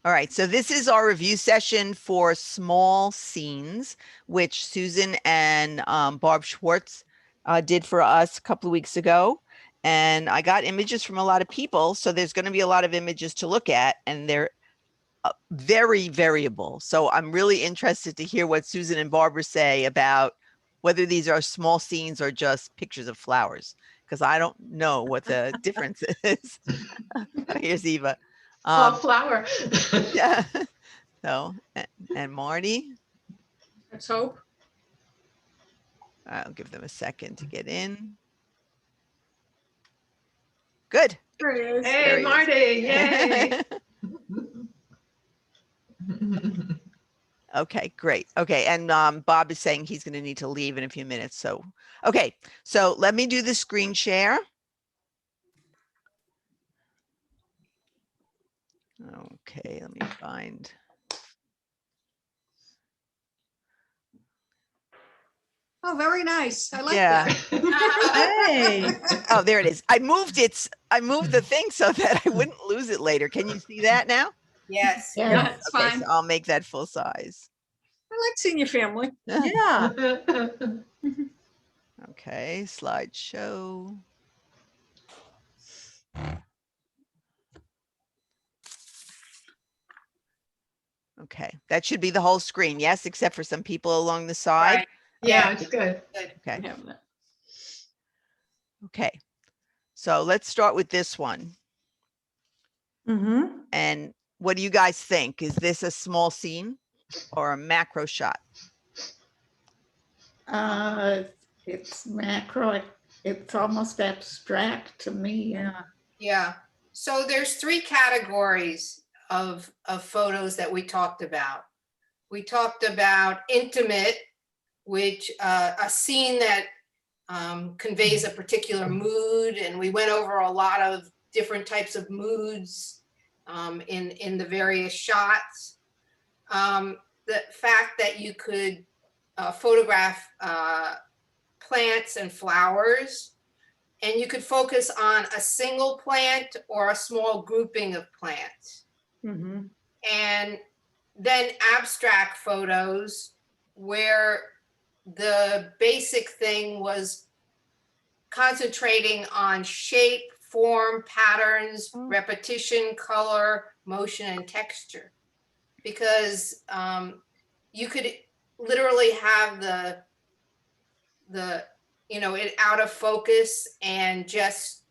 All right, so this is our review session for small scenes, which Susan and Barb Schwartz did for us a couple of weeks ago. And I got images from a lot of people, so there's going to be a lot of images to look at, and they're very variable. So I'm really interested to hear what Susan and Barbara say about whether these are small scenes or just pictures of flowers, because I don't know what the difference is. Here's Eva. Flower. Yeah. So, and Marty, Let's hope. I'll give them a second to get in. Good. There it is. There Hey, he is. Marty, yay. Okay, great. Okay, and Bob is saying he's going to need to leave in a few minutes. So, okay, so let me do the screen share. Okay, let me find. Oh, very nice. I like Yeah. that. Hey, Oh, there it is. I moved the thing so that I wouldn't lose it later. Can you see that now? Yes. Yeah, it's Okay, fine. so I'll make that full size. I like seeing your family. yeah. Okay, slideshow. Okay, that should be the whole screen. Yes, except for some people along the side. Right. Yeah, it's good. Okay. Yeah. Okay. So let's start with this one. Mm-hmm. And what do you guys think? Is this a small scene or a macro shot? It's macro. It's almost abstract to me. Yeah. Yeah. So there's three categories of photos that we talked about. We talked about intimate, which a scene that conveys a particular mood, and we went over a lot of different types of moods in the various shots. The fact that you could photograph plants and flowers, and you could focus on a single plant or a small grouping of plants. Mm-hmm. And then abstract photos where the basic thing was concentrating on shape, form, patterns, repetition, color, motion, and texture. Because you could literally have the it out of focus and just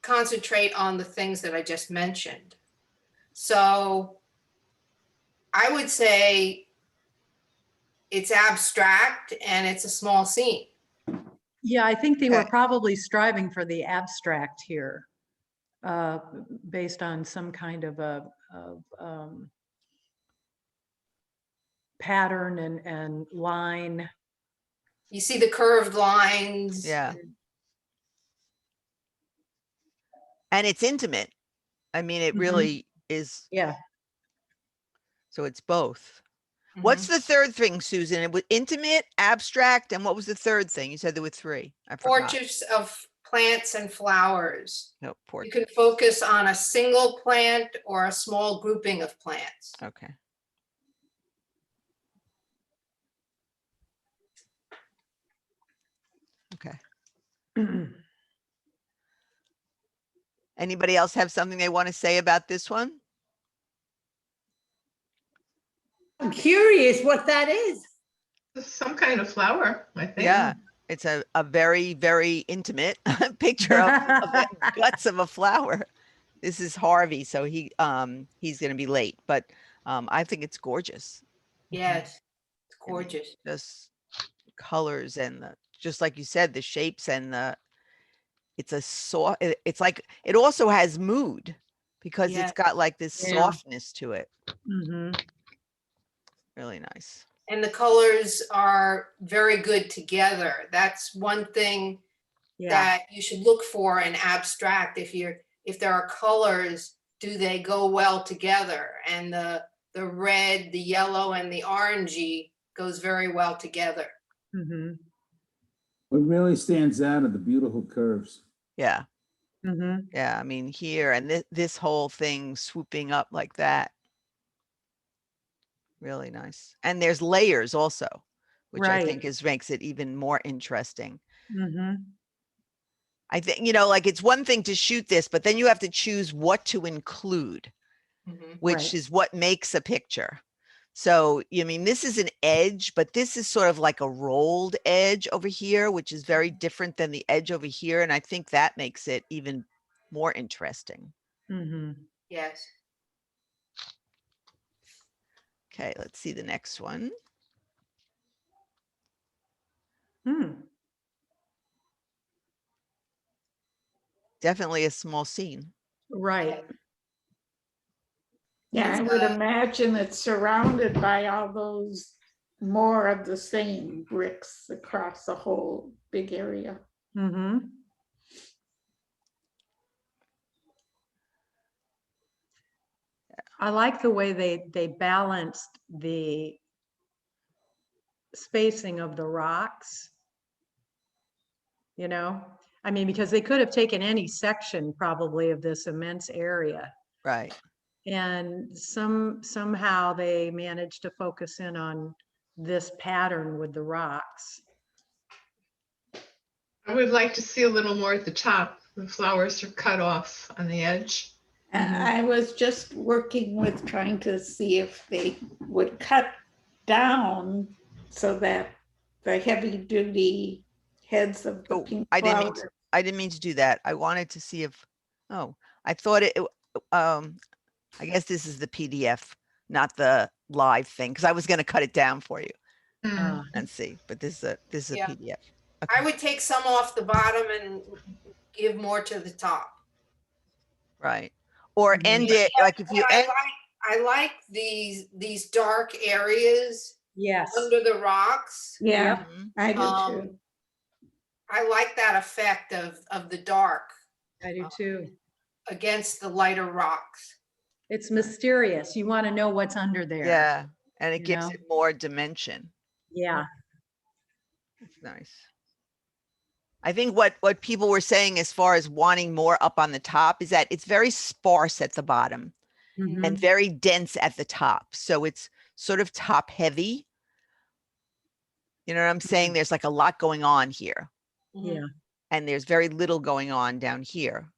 concentrate on the things that I just mentioned. So I would say it's abstract and it's a small scene. Yeah, I think they were Okay. probably striving for the abstract here, based on some kind of a pattern and line. You see the curved lines. Yeah. And it's intimate. I mean, it Mhm. really is. Yeah. So it's both. Mhm. What's the third thing, Susan? It was intimate, abstract, and what was the third thing? You said there were three. I forgot. Portraits of plants and flowers. No, You portrait. can focus on a single plant or a small grouping of plants. Okay. Okay. Anybody else have something they want to say about this one? I'm curious what that is. Some kind of flower, I think. Yeah. It's a very, very intimate picture of the guts of a flower. This is Harvey, so he's going to be late, but I think it's gorgeous. Yes, it's And gorgeous. Just colors and just like you said, the shapes and it's a soft, it's like, it also has mood because Yeah. it's got like this Yeah. softness to it. Mm-hmm. Really nice. And the colors are very good together. That's one thing Yeah. that you should look for in abstract. If there are colors, do they go well together? And the red, the yellow, and the orangey goes very well together. Mm-hmm. What really stands out are the beautiful curves. Yeah. Mhm. Yeah, I mean here and this whole thing swooping up like that. Really nice. And there's layers also, which I Right. think makes it even more interesting. Mhm. I think, like it's one thing to shoot this, but then you have to choose what to include, Mhm. which Right. is what makes a picture. So, I mean, this is an edge, but this is sort of like a rolled edge over here, which is very different than the edge over here. And I think that makes it even more interesting. Mhm. Yes. Okay, let's see the next one. Hmm. Definitely a small scene. Right. Yeah, I It's, would imagine it's surrounded by all those more of the same bricks across the whole big area. Mhm. I like the way they balanced the spacing of the rocks. You know, I mean, because they could have taken any section probably of this immense area. Right. And somehow they managed to focus in on this pattern with the rocks. I would like to see a little more at the top. The flowers are cut off on the edge. I was just working with trying to see if they would cut down so that the heavy duty heads of the Oh, pink I didn't mean flowers. I didn't mean to do that. I wanted to see if, oh, I thought I guess this is the PDF, not the live thing, because I was going to cut it down for you Mm. and see, but this is a Yeah. PDF. I would take some off the bottom and give more to the top. Right. Or Mhm. end it, like if you end, I like these dark areas Yes. under the rocks. Yeah, Mhm. I do Um, too. I like that effect of the dark I do too. against the lighter rocks. It's mysterious. You want to know what's under there. yeah, and it You gives know? it more dimension. Yeah. It's nice. I think what people were saying as far as wanting more up on the top is that it's very sparse at the bottom Mhm. and very dense at the top. So it's sort of top heavy. You know what I'm saying? There's like a lot going on here Mhm. Yeah. and there's very little going on down here.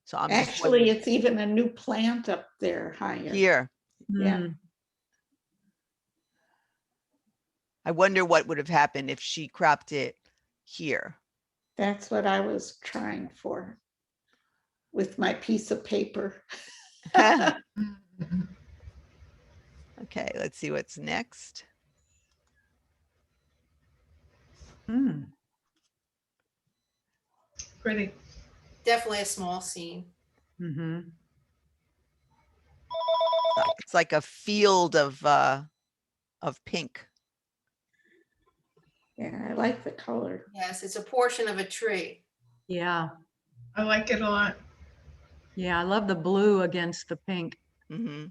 So I'm just Actually, wondering it's even a new plant up there higher. here. Yeah. Mm. I wonder what would have happened if she cropped it here. That's what I was trying for with my piece of paper. Okay, Mhm. let's see what's next. Mm. Pretty. Definitely a small scene. Mhm. It's like a field of pink. Yeah, I like the color. Yes, it's a portion of a tree. Yeah. I like it a lot. Yeah. I love the blue against the pink Hmm.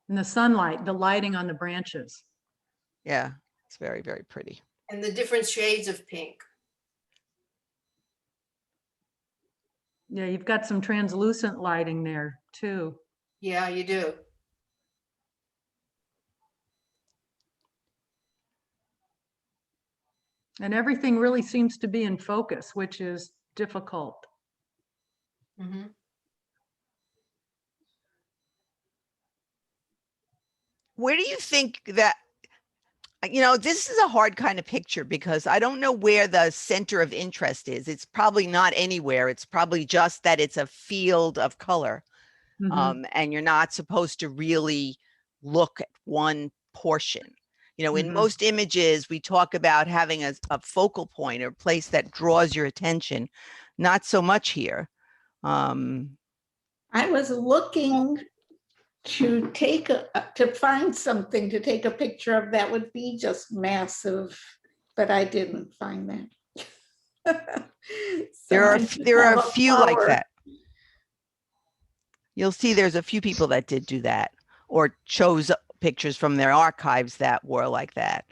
and the sunlight, the lighting on the branches. Yeah, it's very, very pretty. And the different shades of pink. Yeah. You've got some translucent lighting there too. Yeah, you do. And everything really seems to be in focus, which is difficult. Mhm. Where do you think that, this is a hard kind of picture because I don't know where the center of interest is. It's probably not anywhere. It's probably just that it's a field of color. Mhm. And you're not supposed to really look at one portion. In Mhm. most images, we talk about having a focal point or place that draws your attention. Not so much here. I was looking to find something to take a picture of that would be just massive, but I didn't find that. So There I are just there are have a few like flower. that. You'll see there's a few people that did do that or chose pictures from their archives that were like that.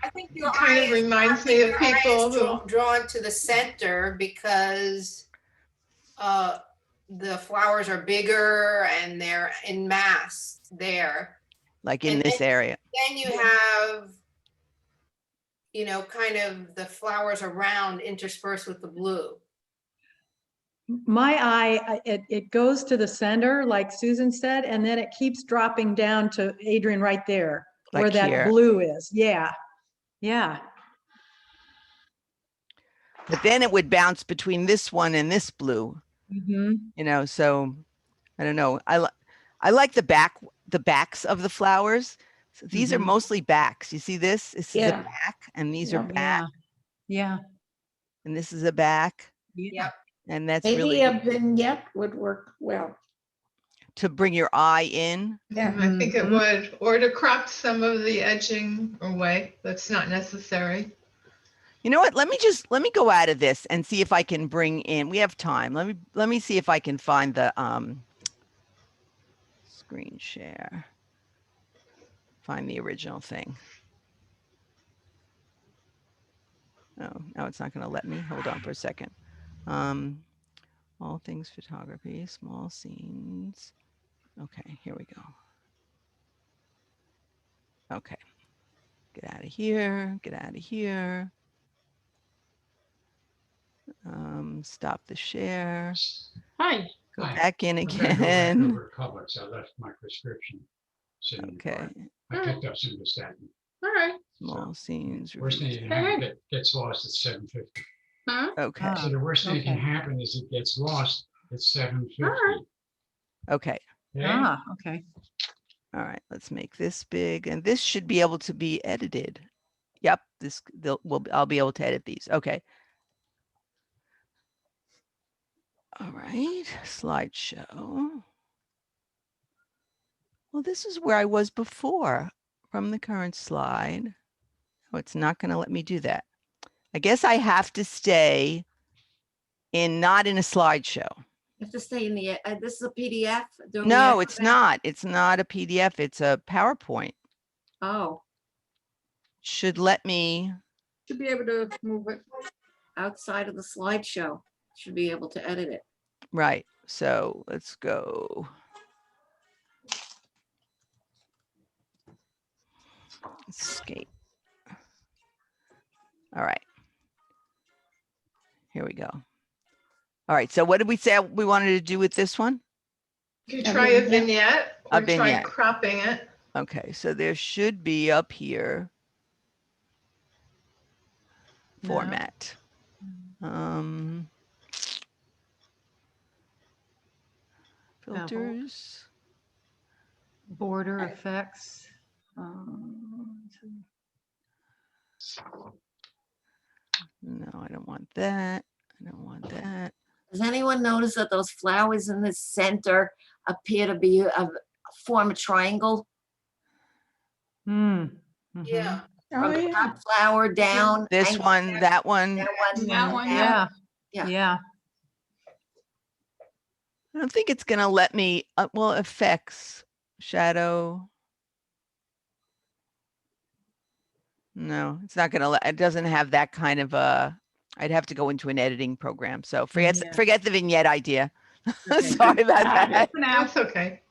I think your It kind eye of is- reminds I me think of your eye people is who, drawn to the center because the flowers are bigger and they're in mass there. Like in And this area. Then you have, you know, kind of the flowers around interspersed with the blue. My eye, it goes to the center, like Susan said, and then it keeps dropping down to Adrian right there, where Like that here. blue is. Yeah, yeah. But then it would bounce between this one and this blue, Mhm. you know, so I don't know. I like the backs of the flowers. So these are Mhm. mostly backs. You see this? This is a Yeah. back and these are Yeah. back Yeah, and this is a back. yeah. Yep. And that's Maybe really a vignette would work well. to bring your eye in. Yeah. I think it Mhm. would, or to crop some of the edging away. That's not necessary. You know what? Let me go out of this and see if I can bring in, we have time. Let me see if I can find the screen share. Find the original thing. Oh, no, it's not going to let me. Hold on for a second. All things photography, small scenes. Okay, here we go. Okay. Get out of here. Get out of here. Stop the share. Hi. Go Hi. back in I'm gonna go back again. over to Publix. I left my prescription sitting in the Okay. car. I picked up some statin. All right. Small scenes. Worst thing that can Hey. happen, gets lost at 7:50. Okay. Ah, So the worst thing that can okay. happen is it gets lost at 7:50. right. Okay. Okay? Ah, okay. All right. Let's make this big, and this should be able to be edited. Yep. I'll be able to edit these. Okay. All right. Slideshow. Well, this is where I was before from the current slide. Oh, it's not going to let me do that. I guess I have to stay not in a slideshow. You have to stay in the, this is a PDF? doing the No, it's Acrobat? not. It's not a PDF. It's a PowerPoint. Oh, Should let me. Should be able to move it. outside of the slideshow, should be able to edit it. Right. So let's go. Escape. All right. Here we go. All right. So what did we say we wanted to do with this one? You could try a vignette A or try vignette. cropping it. Okay. So there should be up here No. format. Filters. Border effects. No, I don't want that. I don't want that. Does anyone notice that those flowers in the center appear to be form a triangle? Hmm. Yeah. Oh, From the yeah. top flower down? This angled one, down, that one. That one. That one, down. Yeah. Yeah. Yeah. I don't think it's going to let me, well, effects, shadow. No, it's not going to let, it doesn't have that kind of I'd have to go into an editing program. So forget, Yeah. forget the vignette idea. Okay. Sorry about that. For now. That's okay.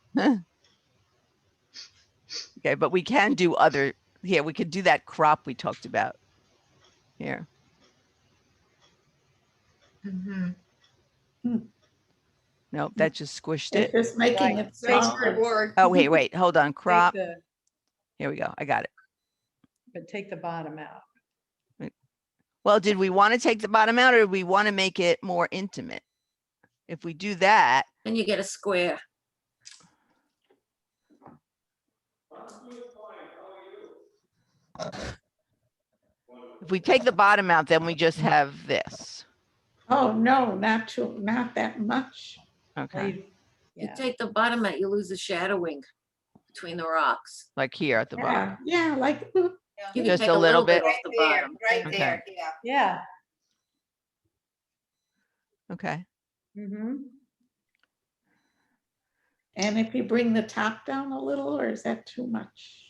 Okay, but we can do other, here, we could do that crop we talked about here. Mhm. Nope, that just squished It's it. just making it That's very smaller. blurred. Oh, wait, wait, hold on, Take crop. the- Here we go. I got it. But take the bottom out. Well, did we want to take the bottom out or do we want to make it more intimate? If we do that, And you get a square. if we take the bottom out, then we just have this. Oh, no, not that much. Okay, Leave- You Yeah. take the bottom out, you lose the shadowing between the rocks. like here at the bottom. Yeah, yeah, like, You can Just take a little bit. off Right the there, bottom. right Okay. there, yeah. Yeah. Okay. Mm-hmm. and if you bring the top down a little, or is that too much?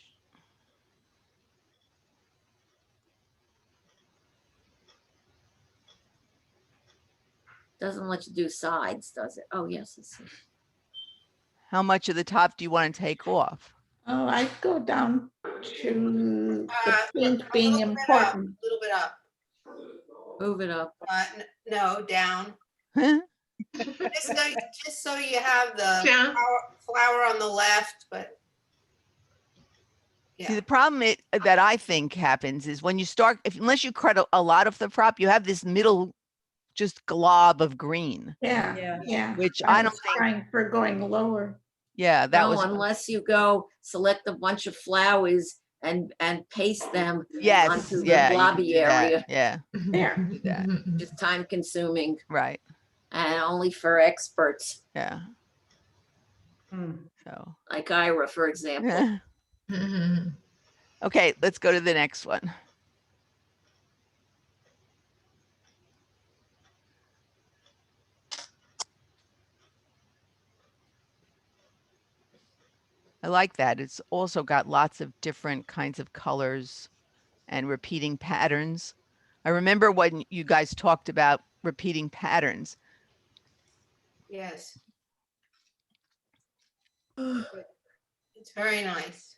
Doesn't let you do sides, does it? Oh, yes. How much of the top do you want to take off? Oh, I go down to the A paint little being bit up, important. a little bit up. Move it up. No, down. Just so you have the Down. flower on the left, but. See, Yeah, the problem that I think happens is when you start, unless you cut a lot of the prop, you have this middle just glob of green, Yeah, Yeah. yeah. which I don't was think, trying for going lower. yeah, that No, was, unless you go select a bunch of flowers and paste them yes, onto the yeah. you can blobby do that, area. Yeah, There. do that, Just time consuming right, and only for experts yeah, Hmm. so. like Ira, for example. Okay, let's go to the next one. I like that. It's also got lots of different kinds of colors and repeating patterns. I remember when you guys talked about repeating patterns. yes. It's very nice.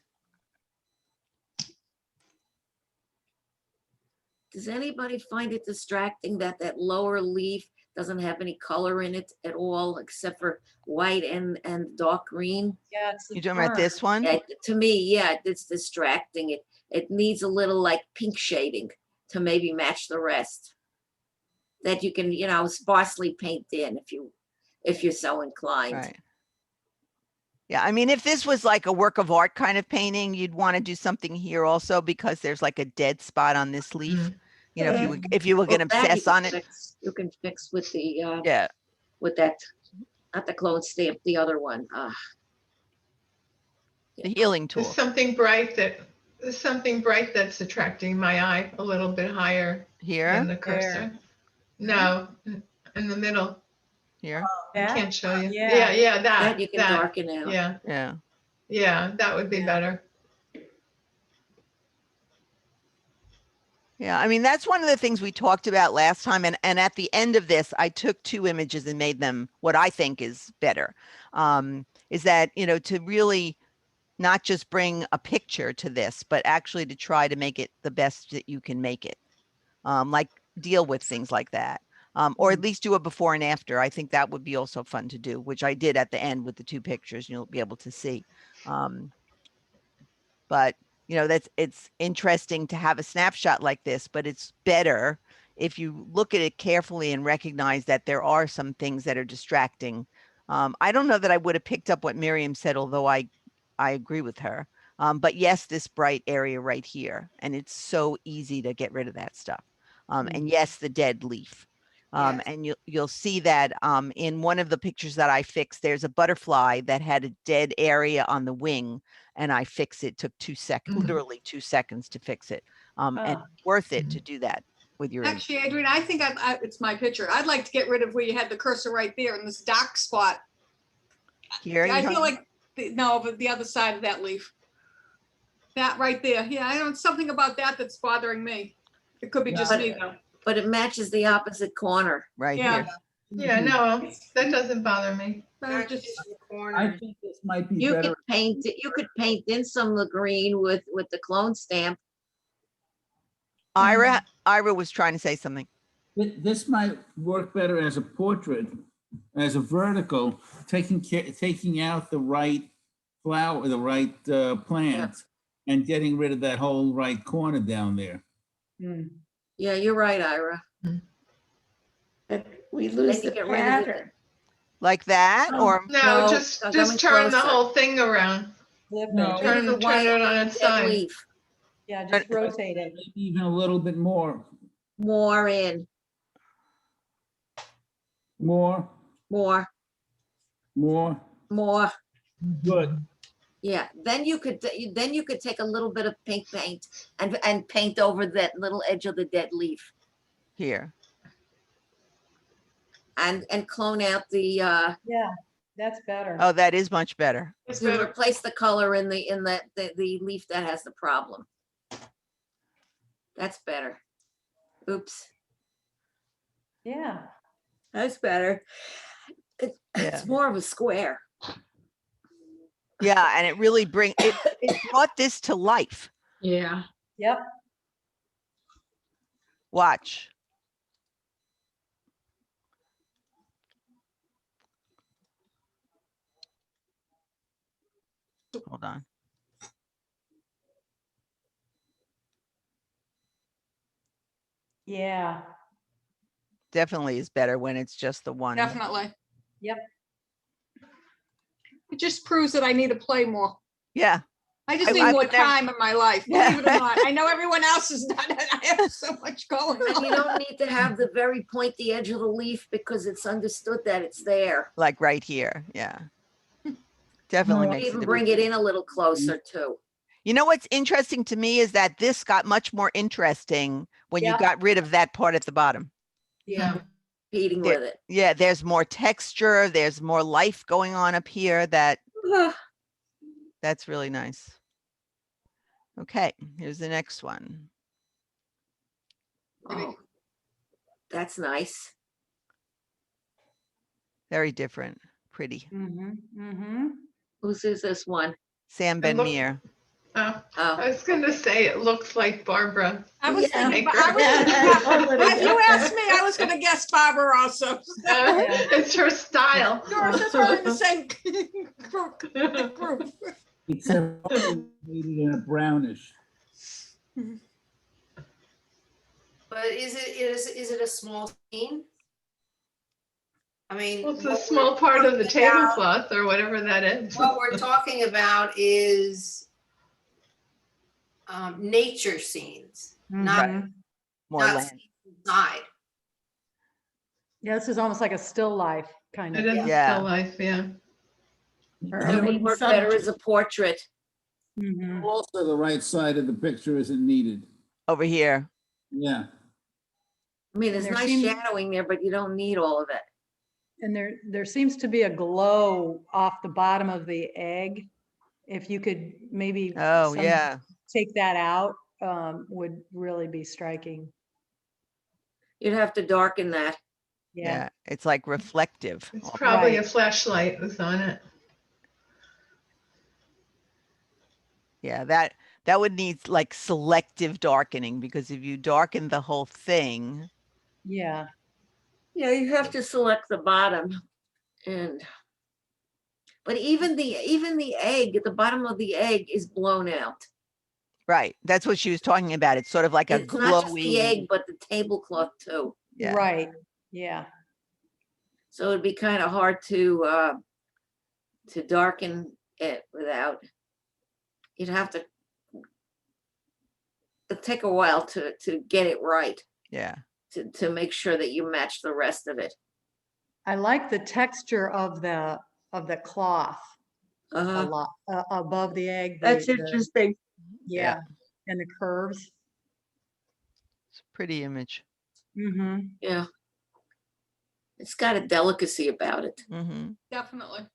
Does anybody find it distracting that that lower leaf doesn't have any color in it at all except for white and dark green? Yeah, it's the You talking about front. this one? Yeah, to me, yeah, it's distracting. It needs a little like pink shading to maybe match the rest. That you can, sparsely paint in if you're so inclined. Right. Yeah, I mean, if this was like a work of art kind of painting, you'd want to do something here also because there's like a dead spot on this leaf. You know, if you were Well, going to that you obsess can on it, fix- You can fix with the, yeah, with that, not the clone stamp, the other one. the healing There's tool there's something bright that's attracting my eye a little bit higher than here, the cursor. No, in the middle. here, I That? can't show you. Yeah. Yeah, That you can that. darken out. Yeah, yeah. yeah, that would be Yeah. better. Yeah, I mean, that's one of the things we talked about last time. And at the end of this, I took 2 images and made them what I think is better. Is that, to really not just bring a picture to this, but actually to try to make it the best that you can make it. Like deal with things like that. Or at least do a before and after. I think that would be also fun to do, which I did at the end with the 2 pictures, you'll be able to see. But it's interesting to have a snapshot like this, but it's better if you look at it carefully and recognize that there are some things that are distracting. I don't know that I would have picked up what Miriam said, although I agree with her. But yes, this bright area right here, and it's so easy to get rid of that stuff. And yes, the dead leaf. Yes. And you'll see that in one of the pictures that I fixed, there's a butterfly that had a dead area on the wing, and I fixed it. Took 2 seconds, literally 2 seconds to fix it. And Ah. worth it to do that with your image. Actually, Adrian, I think it's my picture. I'd like to get rid of where you had the cursor right there in this dark spot. Here, I you feel don't- like, no, but the other side of that leaf. That right there. Yeah, I don't, something about that that's bothering me. It could be just Yeah. me though. But it matches the opposite corner. right Yeah. here. Yeah, no, that doesn't bother me. But Not it just, just the I corner. think this might be You better. could paint it, you could paint in some of the green with the clone stamp. Ira was trying to say something. This might work better as a portrait, as a vertical, taking out the right flower, the right plant, and getting rid of that whole right corner down there. Hmm. Yeah, you're right, Ira. But we lose you the get rid of it. pattern. Like that, Oh. or No, No, just coming turn the closer. whole thing around. Flip No. it. Turn The white it on and its dead side. leaf. Yeah, just rotate it. Maybe even a little bit more, More in, more, more. good. Yeah, then you could take a little bit of pink paint and paint over that little edge of the dead leaf here. and clone out the Yeah, that's better. Oh, that is much better. it's to better. replace the color in the leaf that has the problem. That's better. Oops. Yeah. That's better. Yeah. It's more of a square. Yeah, and it really it brought this to life. Yeah. Yep. Watch. Hold on. Yeah. Definitely is better when it's just the one. Definitely. Yep. It just proves that I need to play more. Yeah. I just I need more would never- time in my life, Yeah. believe it or not. I know everyone else has done it. I have so much going But you on. don't need to have the very pointy edge of the leaf because it's understood that it's there. Like right here. Yeah. Definitely No, makes a Even difference. bring it in a little closer too. You know what's interesting to me is that this got much more interesting when you Yep. got rid of that part at the bottom. Yeah. Competing There- with it. Yeah, there's more texture, there's more life going on up here that's really nice. Okay, here's the next one. Oh, that's nice. Very different, pretty. Mm-hmm. Mm-hmm. Whose is this one? Sam It Ben look- Meer. Oh, Oh, I was gonna say, it looks like Barbara. I was Yeah. thinking, Yeah. if you asked me, I was gonna guess Barbara also. It's her style. You're just we're in the same group. Except made it in a brownish. But is it a small scene? I mean. Well, it's a what small we're part of the talking about- tablecloth or whatever that is. What we're talking about is nature scenes, not, Mhm. More not land. scenes inside. Yeah, this is almost like a still life kind It of. is a Yeah. still life, yeah. Or it would main work better subject. as a portrait. Mhm. Also, the right side of the picture isn't needed. Over here. Yeah. I mean, there's There nice seems- shadowing there, but you don't need all of it. And there seems to be a glow off the bottom of the egg. If you could maybe. Oh, some- yeah. Take that out, would really be striking. You'd have to darken that. Yeah. Yeah. It's like reflective. It's probably a Right. flashlight was on it. Yeah, that would need like selective darkening because if you darken the whole thing, Yeah. Yeah, you have to select the bottom but even the egg, at the bottom of the egg is blown out. right. That's what she was talking about. It's sort of like a It's not just the egg, glowy. but the tablecloth too. Yeah. Right. Yeah. So it'd be kind of hard to darken it without, you'd have to, it'd take a while to get it right, Yeah. to make sure that you match the rest of it. I like the texture of the cloth a Uh-huh. lot above the egg. That's the- interesting. Yeah. And the curves. It's a pretty image. Mm-hmm. Yeah. It's got a delicacy about it. Mm-hmm. Definitely.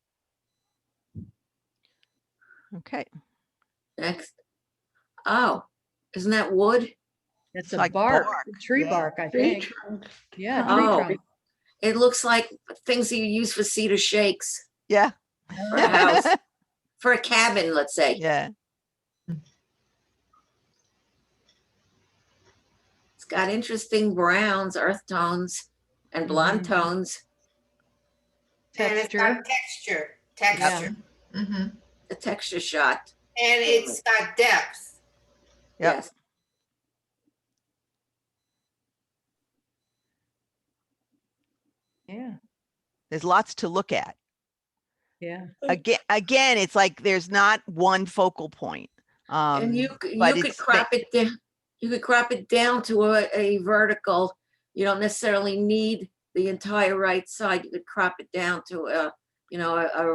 Okay. Next. Oh, isn't that wood? It's It's a like bark, bark. tree Yeah. bark, I Tree think. trunk. Yeah, tree Oh. trunk. It looks like things that you use for cedar shakes, Yeah. for a house, for a cabin, let's say. Yeah. It's got interesting browns, earth tones, and blonde Mhm. tones. And it's got Texture. texture, Hmm. The texture shot. and it's got depth. Yep. Yes. Yeah, There's lots to look at. yeah. Again, it's like there's not one focal point. And you but could it's crop it down. You could crop it down to a vertical. You don't necessarily need the entire right side. You could crop it down to a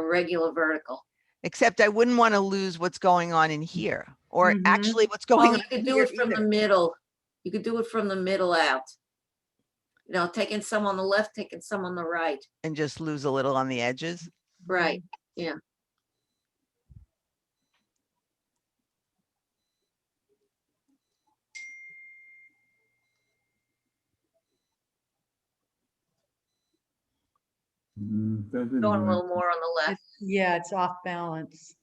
regular vertical. Except I wouldn't want to lose what's going on in here or Mhm. actually what's Well, going you on could in do here it from the either. middle. You could do it from the middle out. Taking some on the left, taking some on the right. And just lose a little on the edges. Right, yeah. Doesn't Going a work. little more on the left. Yeah, it's off balance.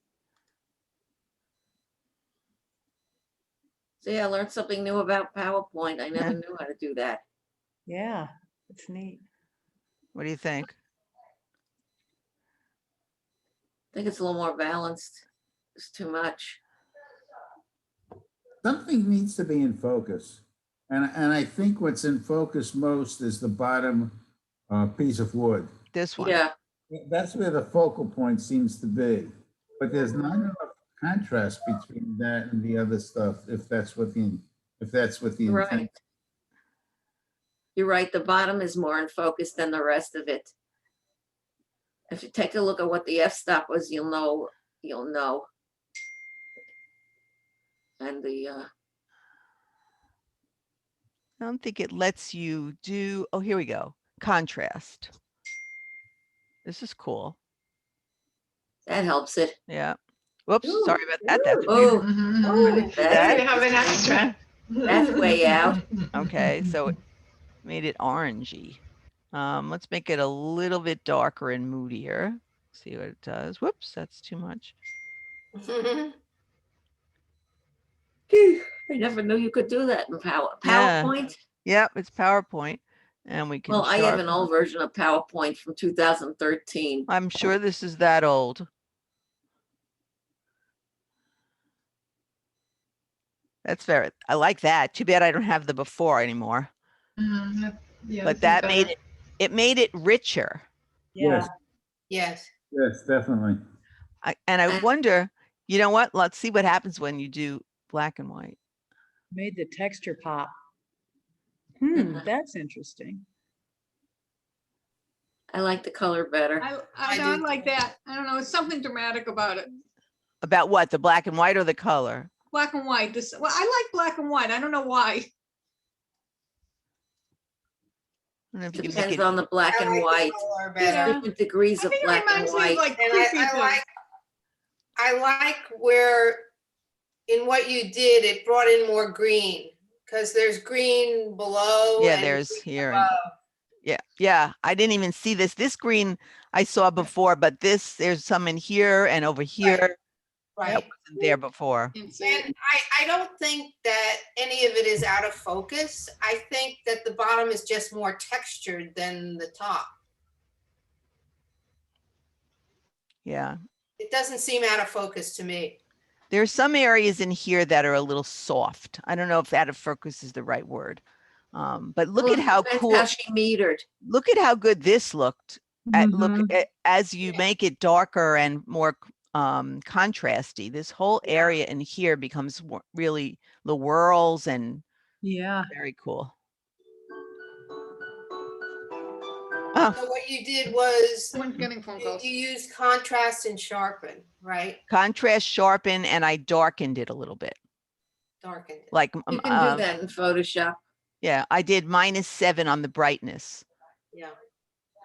See, I learned something new about PowerPoint. I never Yeah. knew how to do that. Yeah, it's neat. What do you think? I think it's a little more balanced. It's too much. Something needs to be in focus. And I think what's in focus most is the bottom piece of wood. This one? Yeah, That's where the focal point seems to be. But there's not enough contrast between that and the other stuff, if that's what the you're intent. right. You're right. The bottom is more in focus than the rest of it. If you take a look at what the f-stop was, you'll know. And the, I don't think it lets you do, oh, here we go. Contrast. This is cool. that helps it. Yeah. Whoops, Ooh, sorry about that. That was Oh, weird. Mhm. that- There you have an extra. That's way out. Okay, so it made it orangey. Let's make it a little bit darker and moodier. See what it does. Whoops, that's too much. I never knew you could do that in Yeah. PowerPoint. Yep, it's PowerPoint. And we can Well, I have an sharpen. old version of PowerPoint from 2013. I'm sure this is that old. That's I like that. Too bad I don't have the before anymore. Mhm, yeah, But this is that made better. it made it richer. Yeah, Yes, Yes. yes, definitely. I Uh, wonder, you know what? Let's see what happens when you do black and white. made the texture pop. Uh-huh. That's interesting. I like the color better. I I don't do like too. that. I don't know, it's something dramatic about it. About what? The black and white or the color? Black and white, this, well, I like black and white. I don't know why. I don't know if you can make Depends it. on the black I and like the white. color Yeah. better. Different degrees I of think it black and reminds me of white. like And creepy I like where in what you did, it brought in more green because there's green below. Yeah, and there's green here. above. Yeah. I didn't even see this. This green I saw before, but there's some in here and over here. Right. That wasn't there before. And I don't think that any of it is out of focus. I think that the bottom is just more textured than the top. Yeah. It doesn't seem out of focus to me. There are some areas in here that are a little soft. I don't know if out of focus is the right word. But look Well, at it how depends cool, How she metered. look at how good this looked. Look Mhm. at, as you make it darker and more contrasty, this whole area in here becomes really the whirls and Yeah, very cool. Oh, So what you did was Someone's getting phone calls. you used contrast and sharpen, right? contrast, sharpen, and I darkened it a little bit. Darkened. it. Like, You can do that in Photoshop. yeah, I did -7 on the brightness Yeah.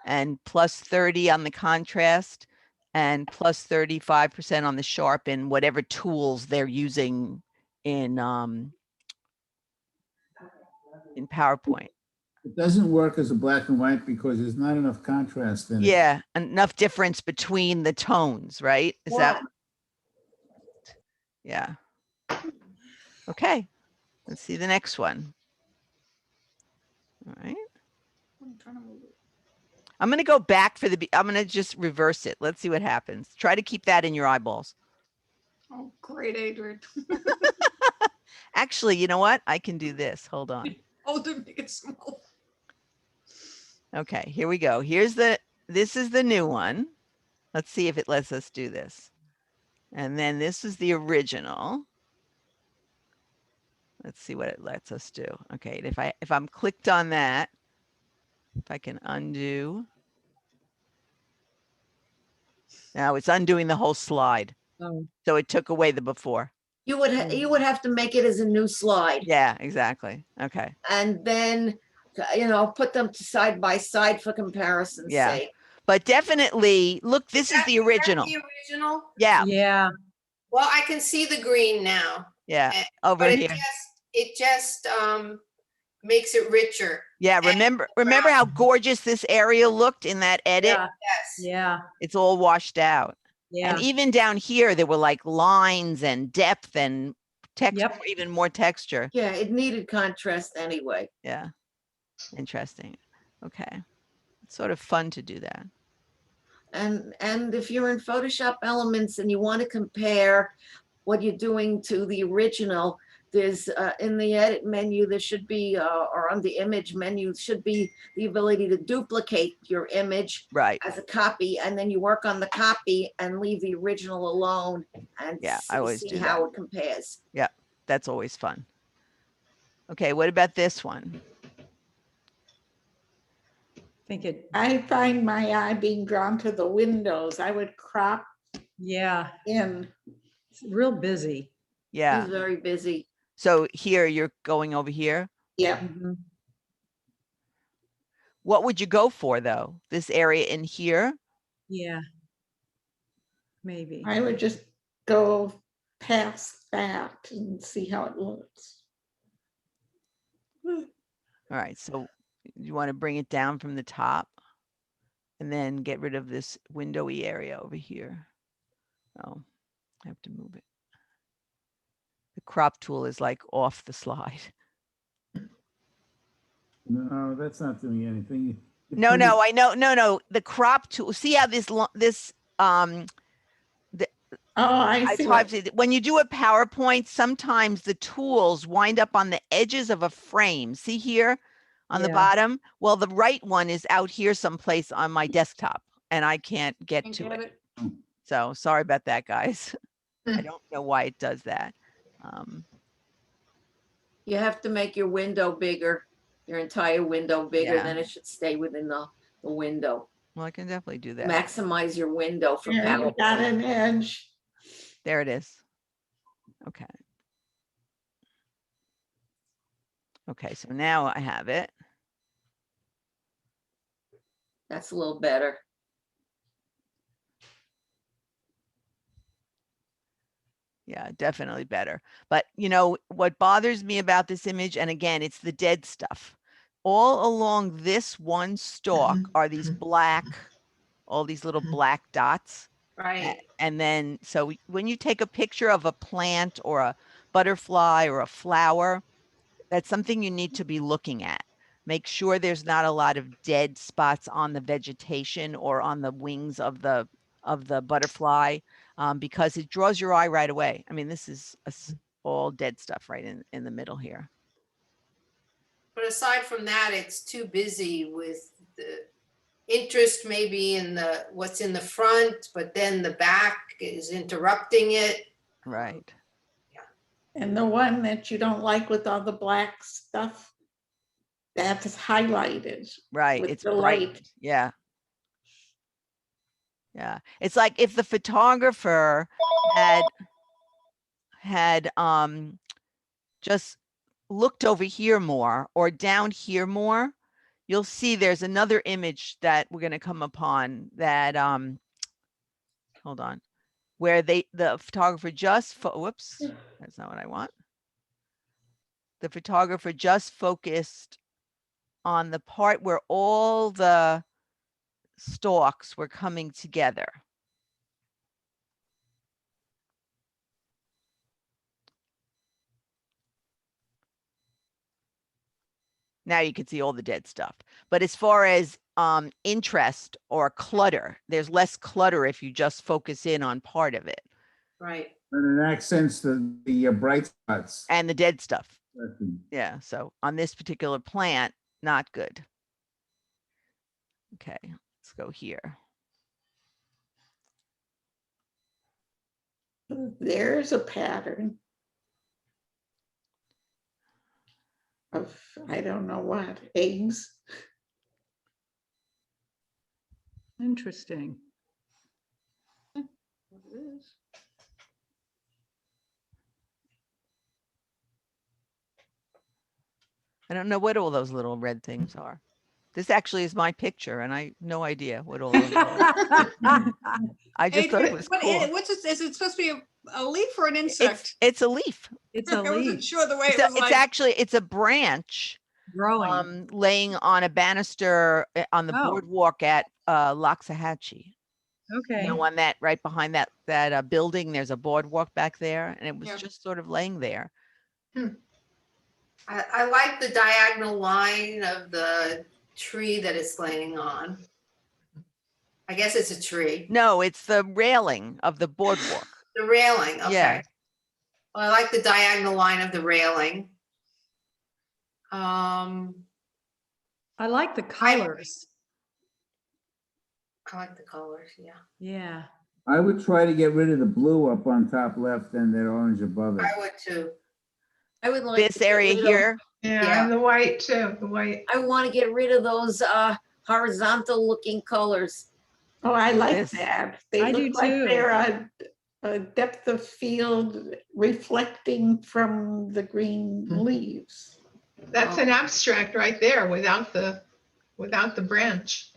and +30 on the contrast and +35% on the sharpen, whatever tools they're using in PowerPoint. It doesn't work as a black and white because there's not enough contrast in it. Yeah, enough difference between the tones, right? Is that? Yeah. Okay, let's see the next one. All right. I'm going to go back for I'm going to just reverse it. Let's see what happens. Try to keep that in your eyeballs. Oh, great, Adrian. Actually, you know what? I can do this. Hold on. Oh, to make it small. Okay, here we go. This is the new one. Let's see if it lets us do this. And then this is the original. Let's see what it lets us do. Okay, if I'm clicked on that, if I can undo. Now it's undoing the whole slide. Oh. So it took away the before. You would have to make it as a new slide Yeah, exactly. Okay. and then, put them side by side for comparison's Yeah. sake. But definitely, look, this is the original. The original? Yeah, yeah. Well, I can see the green now. yeah, over But here. it just makes it richer. Yeah, remember how gorgeous this area looked in that edit? Yeah, Yes. yeah, It's all washed out. yeah. And even down here, there were like lines and depth and texture, Yep. even more texture. Yeah, it needed contrast anyway. Yeah. Interesting. Okay. It's sort of fun to do that. And if you're in Photoshop Elements and you want to compare what you're doing to the original, there's in the edit menu, there should be, or on the image menu, should be the ability to duplicate your image Right. as a copy, and then you work on the copy and leave the original alone and Yeah, I always see do how that. it compares. That's always fun. Okay, what about this one? Think it, I find my eye being drawn to the windows. I would crop yeah, in. it's real busy. Yeah. He's very busy. So here you're going over here. Yeah, Mhm. What would you go for though? This area in here? Yeah. Maybe. I would just go past that and see how it looks. All right, so you want to bring it down from the top and then get rid of this windowy area over here. Oh, I have to move it. The crop tool is like off the slide. No, that's not doing anything. You No, put it- no, I know. No. The crop tool. See how this Oh, I see. what- when you do a PowerPoint, sometimes the tools wind up on the edges of a frame. See here on the Yeah. bottom? Well, the right one is out here someplace on my desktop and I can't get Can't to get it. it. So sorry about that, guys. I Hmm. don't know why it does that. You have to make your window bigger, your entire window bigger, Yeah. then it should stay within the window. Well, I can definitely do that. Maximize your window for There you got PowerPoint. an edge. There it is. Okay. Okay, so now I have it. That's a little better. Yeah, definitely better. But you know, what bothers me about this image, and again, it's the dead stuff. All along this one stalk are these black, all these little black dots. Right. And then, so when you take a picture of a plant or a butterfly or a flower, that's something you need to be looking at. Make sure there's not a lot of dead spots on the vegetation or on the wings of the butterfly, because it draws your eye right away. I mean, this is all dead stuff right in the middle here. But aside from that, it's too busy with the interest maybe in the what's in the front, but then the back is interrupting it. Right. And the one that you don't like with all the black stuff, that's highlighted. Right. With It's the bright. light. Yeah. Yeah. It's like if the photographer had just looked over here more or down here more, you'll see there's another image that we're going to come upon that hold on, where the photographer just whoops, that's not what I want. The photographer just focused on the part where all the stalks were coming together. Now you can see all the dead stuff. But as far as interest or clutter, there's less clutter if you just focus in on part of it Right. And it accents the bright spots. and the dead stuff. Yeah, so on this particular plant, not good. Okay, let's go here. There's a pattern of, I don't know what, eggs. Interesting. I don't know what all those little red things are. This actually is my picture and I have no idea what all those are. I just thought it was cool. What's it, is it supposed to be a leaf or an insect? It's a leaf. It's I a wasn't leaf. sure the way It's, it was like. actually, it's a branch growing. laying on a banister on the Oh. boardwalk at Loxahatchee. Okay. You know, on that, right behind that building, there's a boardwalk back there, and it was Yeah. just sort of laying there. I like the diagonal line of the tree that it's laying on. I guess it's a tree. No, it's the railing of the boardwalk. The railing, okay. Yeah. Well, I like the diagonal line of the railing. I like the colors. I like the colors, yeah. Yeah. I would try to get rid of the blue up on top left and that orange above it. I would too. I would like. to This get area rid of- here, Yeah, Yeah. and the white too, the white. I want to get rid of those horizontal looking colors. Oh, I like Yes. that. They I do look like too. they're a depth of field reflecting from the green leaves. That's an abstract right there without the branch.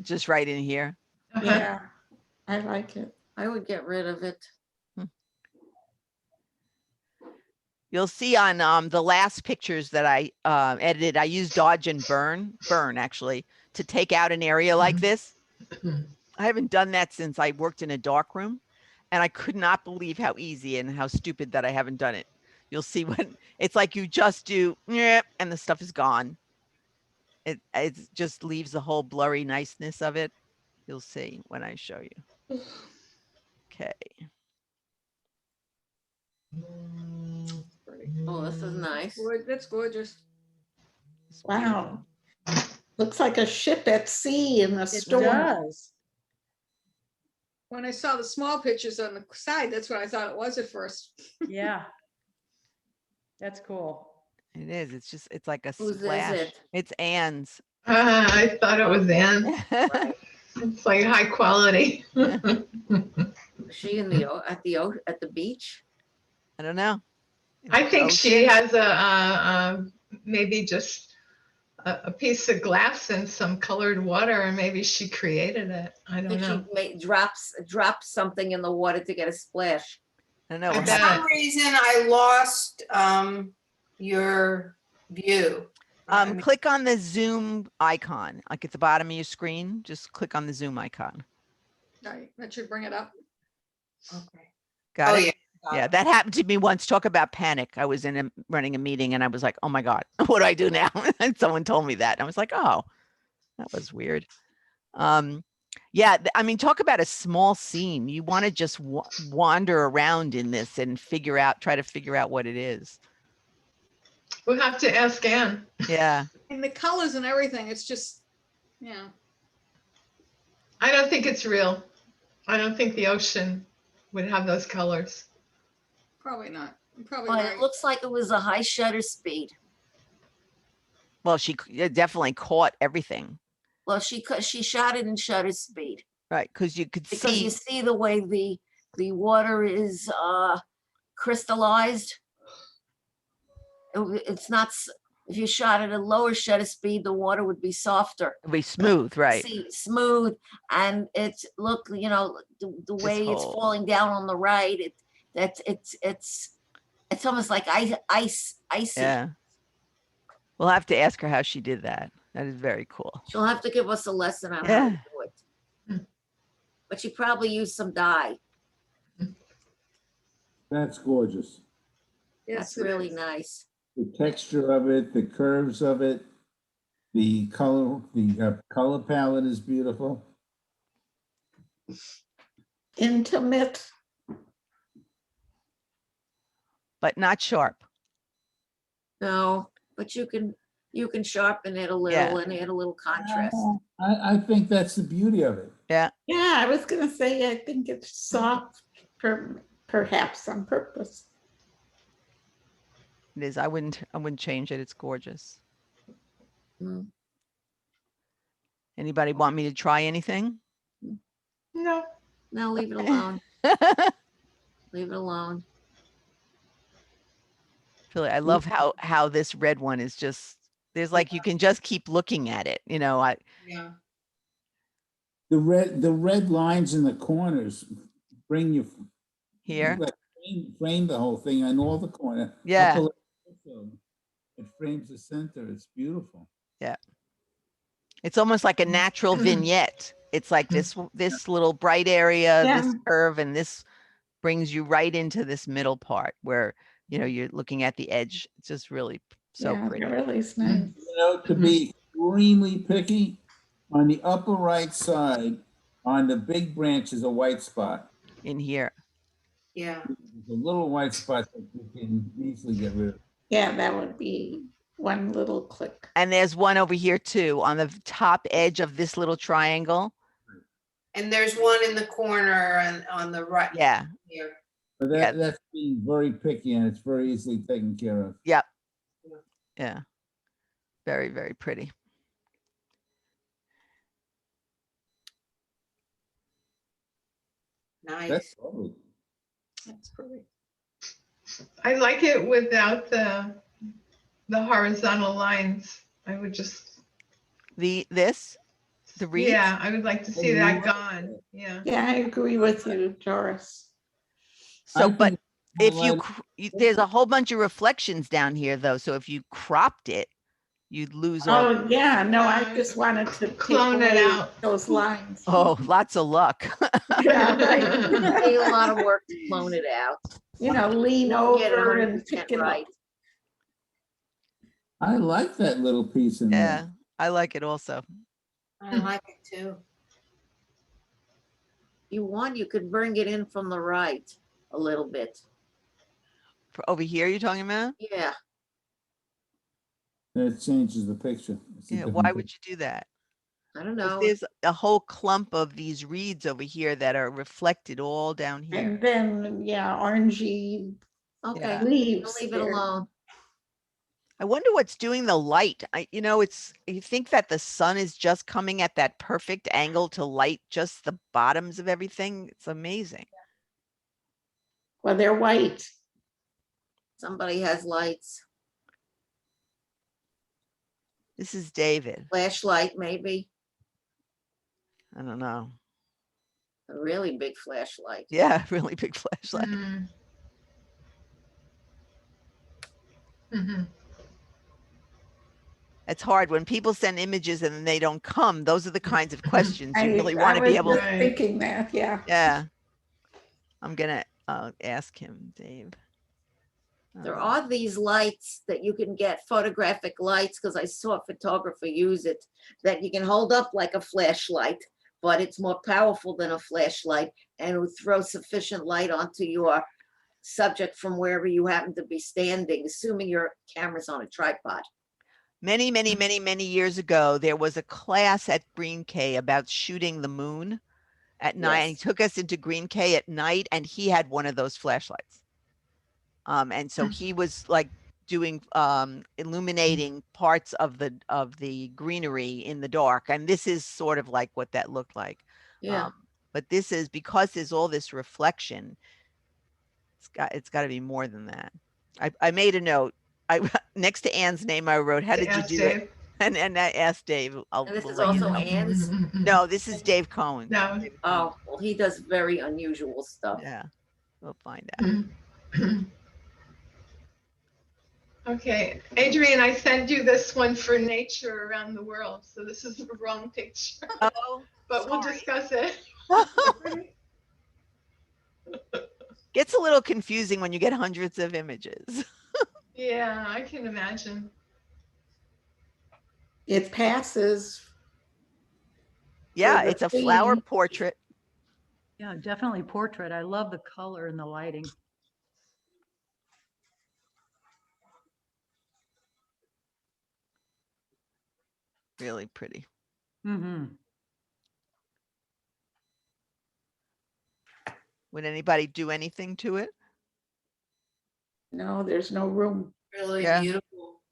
just right in here. Uh-huh. Yeah, I like it. I would get rid of it. You'll see on the last pictures that I edited, I used dodge and burn actually, to take out an area like this. I haven't done that since I worked in a dark room, and I could not believe how easy and how stupid that I haven't done it. You'll see when it's like you just do, and the stuff is gone. It just leaves the whole blurry niceness of it. You'll see when I show you. Okay. Oh, this is nice. That's gorgeous. Wow. Looks like a ship at sea in a It storm. does. When I saw the small pictures on the side, that's what I thought it was at first. Yeah. That's cool. It is. It's just, it's like a Whose is splash. it? It's Anne's. I thought it was Anne. It's like high quality. Is she in the at the beach? I don't know. I think she Ocean. has maybe just a piece of glass and some colored water, and maybe she created it. I I don't think know. she drops something in the water to get a splash. I don't know. I We'll For have bet. to- some reason, I lost your view. I mean, click on the Zoom icon, like at the bottom of your screen. Just click on the Zoom icon. Right, that should bring it up. okay. Got Oh, it? yeah. Yeah, that happened to me once. Talk about panic. I was running a meeting and I was like, oh my God, what do I do now? And someone told me that. And I was like, oh, that was weird. Yeah, I mean, talk about a small scene. You want to just wander around in this and try to figure out what it is. We'll have to ask Anne. Yeah. And the colors and everything, it's just, yeah. I don't think it's real. I don't think the ocean would have those colors. Probably not. You're Probably But right. it looks like it was a high shutter speed. Well, she definitely caught everything. Well, she shot it in shutter speed Right. Because you could because see. you see the way the water is crystallized. It's not. If you shot at a lower shutter speed, the water would be softer. It'd be smooth, right? See, smooth, and it's look, the way it's whole- falling down on the right. It's almost like icy. Yeah. We'll have to ask her how she did that. That is very cool. She'll have to give us a lesson on how Yeah. to do it. But she probably used some dye. That's gorgeous. Yes, That's it really is. nice. The texture of it, the curves of it, the color palette is beautiful. Intimate. But not sharp. No, but you can sharpen it a little and add a little contrast. I think that's the beauty of it. Yeah, I was gonna say, I think it's soft, perhaps on purpose. It is. I wouldn't change it. It's gorgeous. Mm. Anybody want me to try anything? No. No, leave it alone. Leave it alone. Really, I love how this red one is just, there's like, you can just keep looking at it. Yeah. The red lines in the corners bring you. Here. like frame the whole thing on all the corner. Yeah. Upper left. It frames the center. It's beautiful. It's almost like a natural vignette. It's like this little bright area, this Yeah. curve, and this brings you right into this middle part where, you know, you're looking at the edge. It's just really so Yeah, pretty. it really is nice. You know, to be extremely picky, on the upper right side, on the big branch is a white spot. In here. Yeah. There's a little white spot that you can easily get rid of. Yeah, that would be one little click. And there's one over here too, on the top edge of this little triangle. And there's one in the corner and on the right. Yeah. Here. But Yeah. that's being very picky and it's very easily taken care of. Yep. Yeah. Very, very pretty. Nice. That's lovely. That's pretty. I like it without the horizontal lines. I would just, The reeds. yeah, I would like to see that gone. Yeah. Yeah, I agree with you, Doris. So, I but think if you, highlight- there's a whole bunch of reflections down here though. So if you cropped it, you'd lose all. Oh, yeah, no, I just wanted to take Clone it away out. those lines. Oh, lots of luck. Yeah, right. Need a lot of work to clone it out. You know, lean Won't get it over and 100% pick it up. right. I like that little piece in Yeah, there. I like it also. I like it too. You want, you could bring it in from the right a little bit. Over here, you're talking about? Yeah, That changes the picture. It's a Yeah, different why picture. would you do that? I don't 'Cause know. there's a whole clump of these reeds over here that are reflected all down here. And then, yeah, orangey Okay, Yeah. we'll leaves. leave it there. alone. I wonder what's doing the light. You know, you think that the sun is just coming at that perfect angle to light just the bottoms of everything. It's amazing. Well, they're white. Somebody has lights, This is David. flashlight maybe, I don't know. a really big flashlight. Yeah, really big flashlight. Mm. Mhm. It's hard when people send images and then they don't come. Those are the kinds of questions you really I want to be was able. just thinking that, yeah. Yeah. I'm gonna ask him, Dave. There are these lights that you can get, photographic lights, because I saw a photographer use it, that you can hold up like a flashlight, but it's more powerful than a flashlight and will throw sufficient light onto your subject from wherever you happen to be standing, assuming your camera's on a tripod. Many, many, many, many years ago, there was a class at Green K about shooting the moon at night. And he Yes. took us into Green K at night and he had one of those flashlights. And so he was like doing illuminating parts of the greenery in the dark. And this is sort of like what that looked like. Yeah, But this is because there's all this reflection. It's got to be more than that. I made a note. Next to Ann's name, I wrote, "How did you Ask do it?" Dave. And I asked Dave. and this we'll is let you also know. Ann's. No, this is Dave Cohen. No. Oh, well, he does very unusual stuff. Yeah, we'll find out. Okay, Adrian, I sent you this one for nature around the world. So this is the wrong picture, Oh, but we'll sorry. discuss it. Gets a little confusing when you get hundreds of images. Yeah, I can imagine. It passes. Yeah, the it's a flower theme. portrait. Yeah, definitely portrait. I love the color and the lighting. Really pretty. Mm-hmm. Would anybody do anything to it? No, there's no room. Really Yeah. beautiful.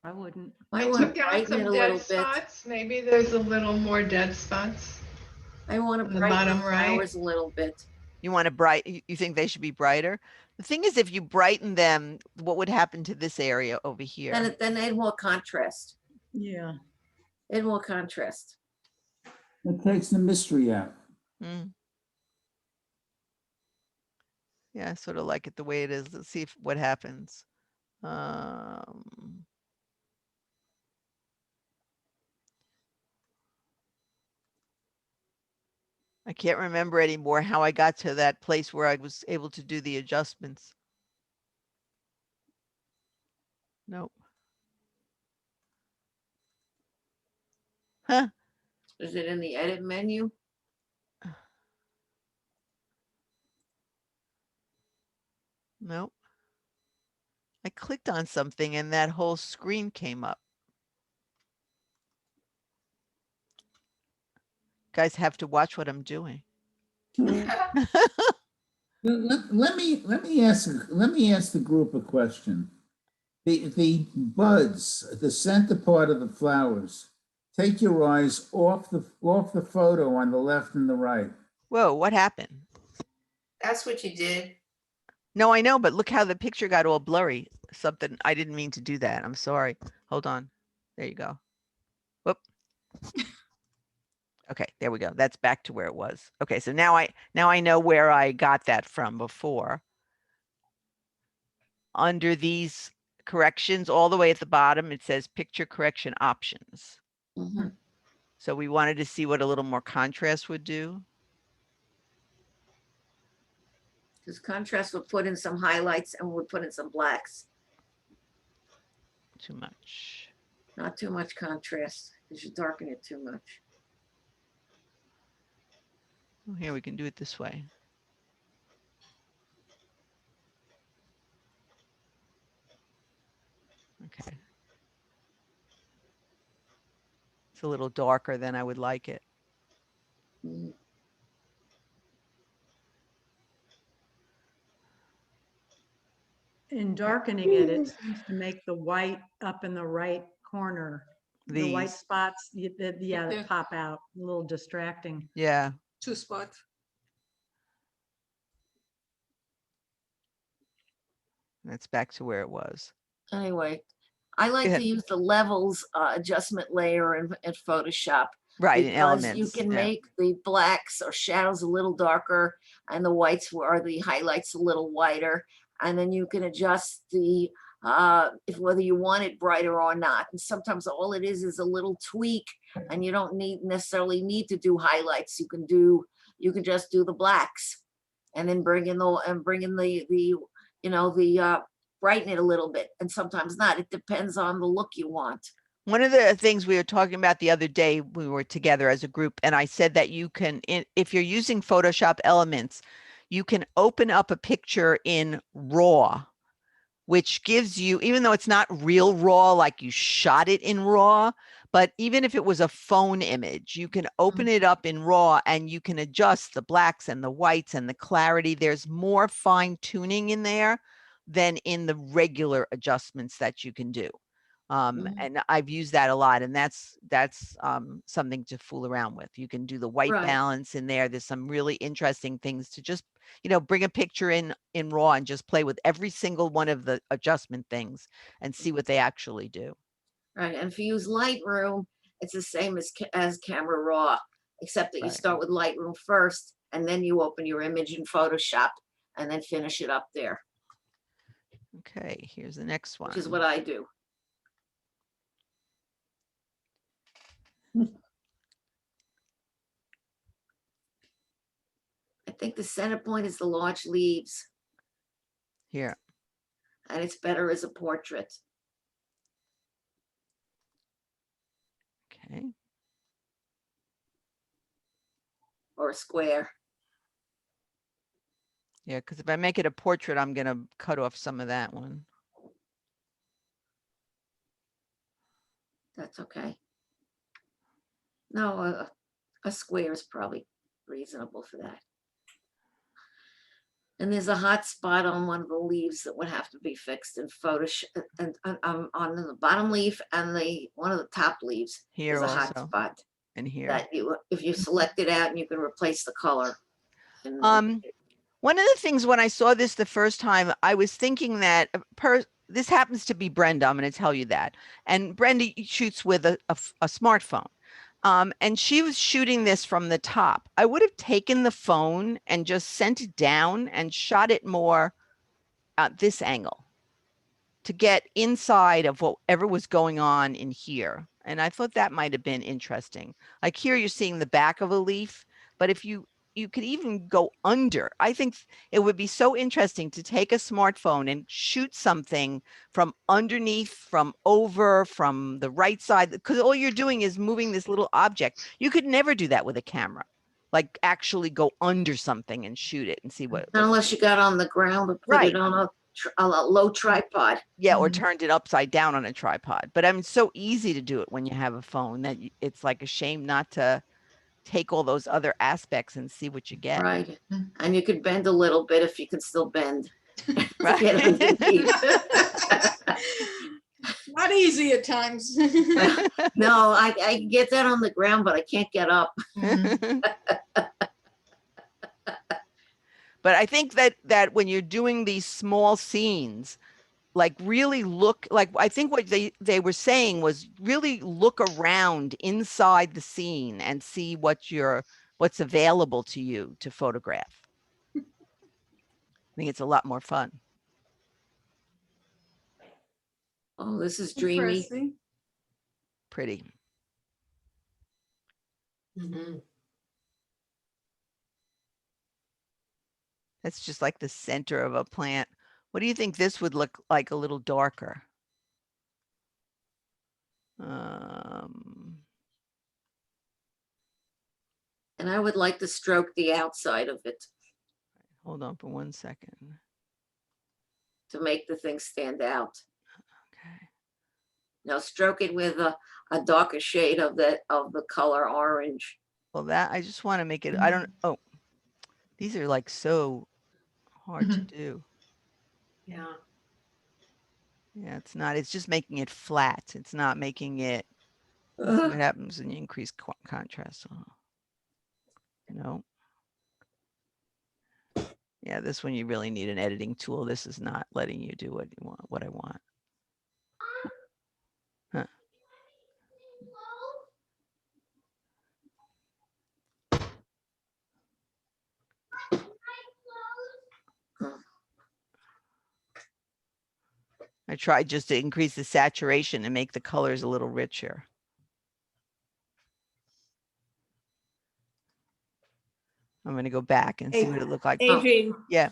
I wouldn't. I I want to took out brighten it some a dead little bit. spots. Maybe there's a little more dead spots. I want to On the brighten the bottom right. flowers a little bit. You want to you think they should be brighter? The thing is, if you brighten them, what would happen to this area over here? Then add more contrast. Yeah. Add more contrast. It takes the mystery out. Mm. Yeah, I sort of like it the way it is. Let's see what happens. Um, I can't remember anymore how I got to that place where I was able to do the adjustments. Nope. Huh? Is it in the edit menu? Nope. I clicked on something and that whole screen came up. Guys have to watch what I'm doing. Let me ask the group a question. The buds, the center part of the flowers, take your eyes off the photo on the left and the right. Whoa, what happened? That's what you did. No, I know, but look how the picture got all blurry. Something, I didn't mean to do that. I'm sorry. Hold on. There you go. Whoop. Okay, there we go. That's back to where it was. Okay, so now I know where I got that from before. Under these corrections, all the way at the bottom, it says picture correction options. Mhm. So we wanted to see what a little more contrast would do. Because contrast would put in some highlights and would put in some blacks. Too much. Not too much contrast because you darken it too much. Oh, here we can do it this way. Okay. It's a little darker than I would like it. Mhm. In darkening it, it seems to make the white up in the right corner. The white These, spots, yeah, Yeah. that pop out, a little distracting. yeah. 2 spots. That's back to where it was. Anyway, I like ahead. to use the levels adjustment layer in Photoshop. Right, in Because you elements. can yeah. make the blacks or shadows a little darker and the whites or the highlights a little whiter. And then you can adjust the if whether you want it brighter or not. And sometimes all it is a little tweak, and you don't necessarily need to do highlights. You can just do the blacks, and then bring in the brighten it a little bit. And sometimes not. It depends on the look you want. One of the things we were talking about the other day, we were together as a group, and I said that you can, if you're using Photoshop Elements, you can open up a picture in RAW, which gives you, even though it's not real RAW, like you shot it in RAW, but even if it was a phone image, you can open it up in RAW and you can adjust the blacks and the whites and the clarity. There's more fine tuning in there than in the regular adjustments that you can do. And I've used that a lot, and that's something to fool around with. You can do the white Right. balance in there. There's some really interesting things to just, bring a picture in RAW and just play with every single one of the adjustment things and see what they actually do. Right, and if you use Lightroom, it's the same as Camera Raw, except that you Right. start with Lightroom first, and then you open your image in Photoshop, and then finish it up there, Okay, here's the next one. which is what I do. I think the center point is the large leaves, Here. and it's better as a portrait. Okay. Or a square. Yeah, because if I make it a portrait, I'm going to cut off some of that one. That's okay. No, a square is probably reasonable for that. And there's a hot spot on one of the leaves that would have to be fixed in Photoshop, and on the bottom leaf and one of the top leaves. Here There's a hot also, spot and here. that if you select it out, and you can replace the color. And One of the things when I saw this the first time, I was thinking that this happens to be Brenda. I'm going to tell you that. And Brenda shoots with a smartphone. And she was shooting this from the top. I would have taken the phone and just sent it down and shot it more at this angle. to get inside of whatever was going on in here. And I thought that might have been interesting. Like here, you're seeing the back of a leaf, but if you could even go under. I think it would be so interesting to take a smartphone and shoot something from underneath, from over, from the right side, because all you're doing is moving this little object. You could never do that with a camera, like actually go under something and shoot it and see what. Unless you got on the ground and put Right. it on a low tripod. Yeah, or Mhm. turned it upside down on a tripod. But I mean, it's so easy to do it when you have a phone that it's like a shame not to take all those other aspects and see what you get. Right. Mm. And you could bend a little bit if you can still bend. Right. Get underneath. Not easy at times. No, I can get that on the ground, but I can't get up. Mhm. But I think that when you're doing these small scenes, like really look, like I think what they were saying was really look around inside the scene and see what's available to you to photograph. I think it's a lot more fun. Oh, this is dreamy. Interesting. Pretty. Mhm. That's just like the center of a plant. What do you think this would look like a little darker? And I would like to stroke the outside of it Hold on for 1 second. to make the thing stand out. Okay. Now stroke it with a darker shade of the color orange. Well, that I just want to make it, I don't, oh, these are like so hard to do. Yeah. Yeah, it's not, it's just making it flat. It's not making it, let's see what happens when you increase contrast. Oh. No. Yeah, this one you really need an editing tool. This is not letting you do what you want, what I want. Huh. I tried just to increase the saturation and make the colors a little richer. I'm going to go back and see Hey, what it looked like. Adrian. Yeah.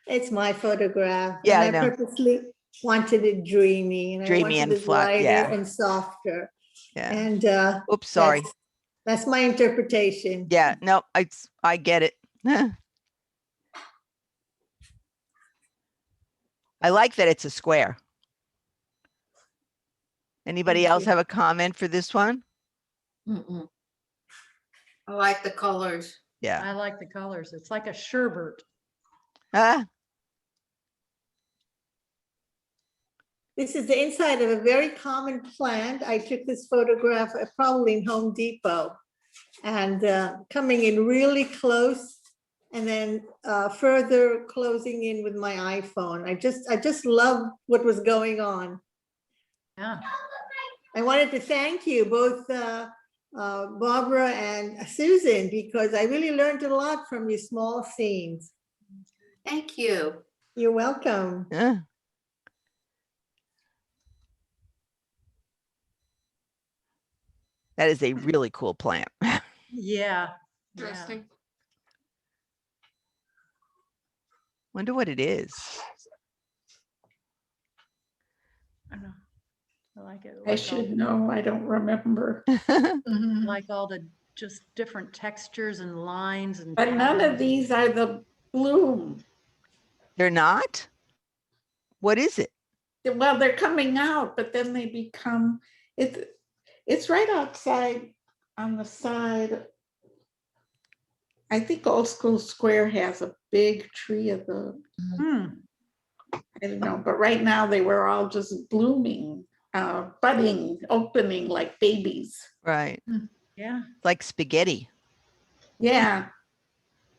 It's my photograph. Yeah, and I know. purposely wanted it dreamy. And Dreamy I and wanted it flat, lighter yeah. and softer. Yeah. And Oops, sorry. that's my interpretation. Yeah, no, I get it. I like that it's a square. Anybody Thank else you. have a comment for this one? Mm-mm. I like the colors. Yeah. I like the colors. It's like a sherbet. Ah, This is the inside of a very common plant. I took this photograph probably in Home Depot and coming in really close and then further closing in with my iPhone. I just love what was going on. Yeah. I wanted to thank you both, Barbara and Susan, because I really learned a lot from your small scenes. Thank you. You're welcome. yeah. That is a really cool plant. Yeah. Yeah. Interesting. Wonder what it is. I know. I like it. I like should know, I don't remember. Mhm. like all the just different textures and lines and. But none of patterns. these are the bloom. They're not? What is it? Well, they're coming out, but then they become, it's right outside on the side. I think Old School Square has a big tree of the, Hmm. I don't know, but right now they were all just blooming, budding, opening like babies. Right. Yeah. Like spaghetti. Yeah.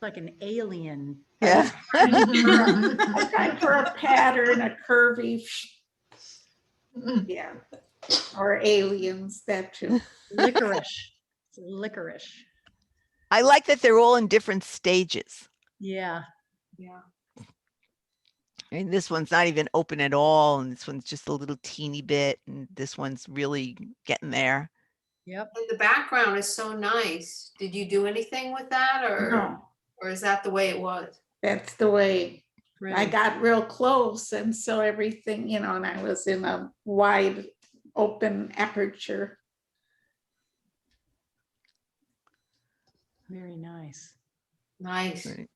Like an alien. Yeah. I'm trying for a pattern, a curvy, Mhm. yeah, or aliens, that too. Licorice. It's licorice. I like that they're all in different stages. Yeah. Yeah. And this one's not even open at all, and this one's just a little teeny bit, and this one's really getting there. Yep. And the background is so nice. Did you do anything with that No, or is that the way it was? that's the way I Pretty. got real close, and so everything, you know, and I was in a wide open aperture. Very nice. Nice. Right.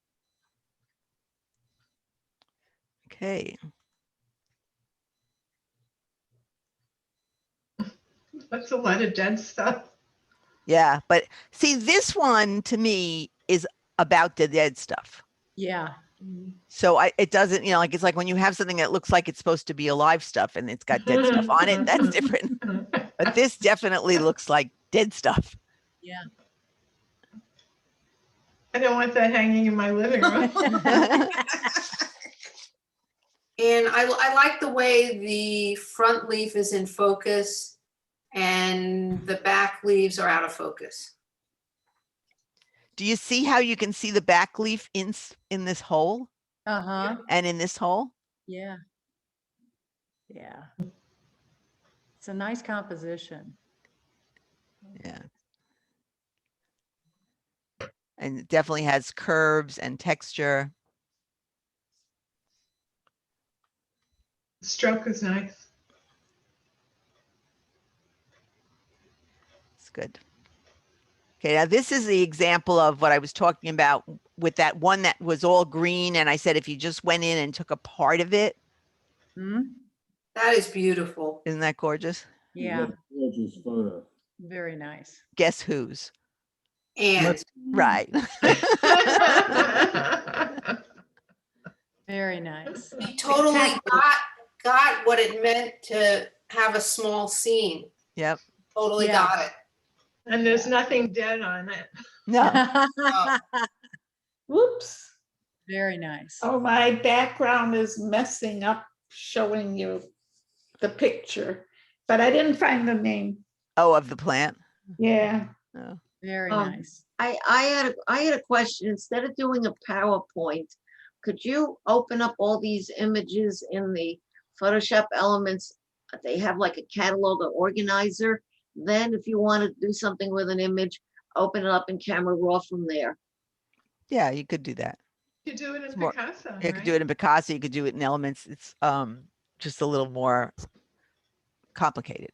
Okay. That's a lot of dead stuff. Yeah, but see, this one to me is about the dead stuff. Yeah. So it doesn't, you know, like it's like when you have something that looks like it's supposed to be alive stuff and it's got dead stuff on it, that's different. But this definitely looks like dead stuff. Yeah. I don't want that hanging in my living room. And I like the way the front leaf is in focus and the back leaves are out of focus. Do you see how you can see the back leaf in this hole Uh-huh. and in this hole? Yeah. Yeah. It's a nice composition. Yeah. And it definitely has curves and texture. Stroke is nice. It's good. Okay, now this is the example of what I was talking about with that one that was all green. And I said, if you just went in and took a part of it, Hmm? That is beautiful. isn't that gorgeous? Yeah, Gorgeous photo. very nice. Guess whose? And Right. Very nice. he totally got what it meant to have a small scene. Yep. Totally Yeah. got it. And there's nothing dead on it. No. Whoops. Very nice. Oh, my background is messing up showing you the picture, but I didn't find the name. Oh, of the plant. Yeah. Oh. Very Um, nice. I had a question. Instead of doing a PowerPoint, could you open up all these images in the Photoshop Elements? They have like a catalog or organizer. Then if you want to do something with an image, open it up in Camera Raw from there. Yeah, you could do that. You do it in It's more- Picasso, You could do it in Picasso. You could do it in Elements. It's just a little more complicated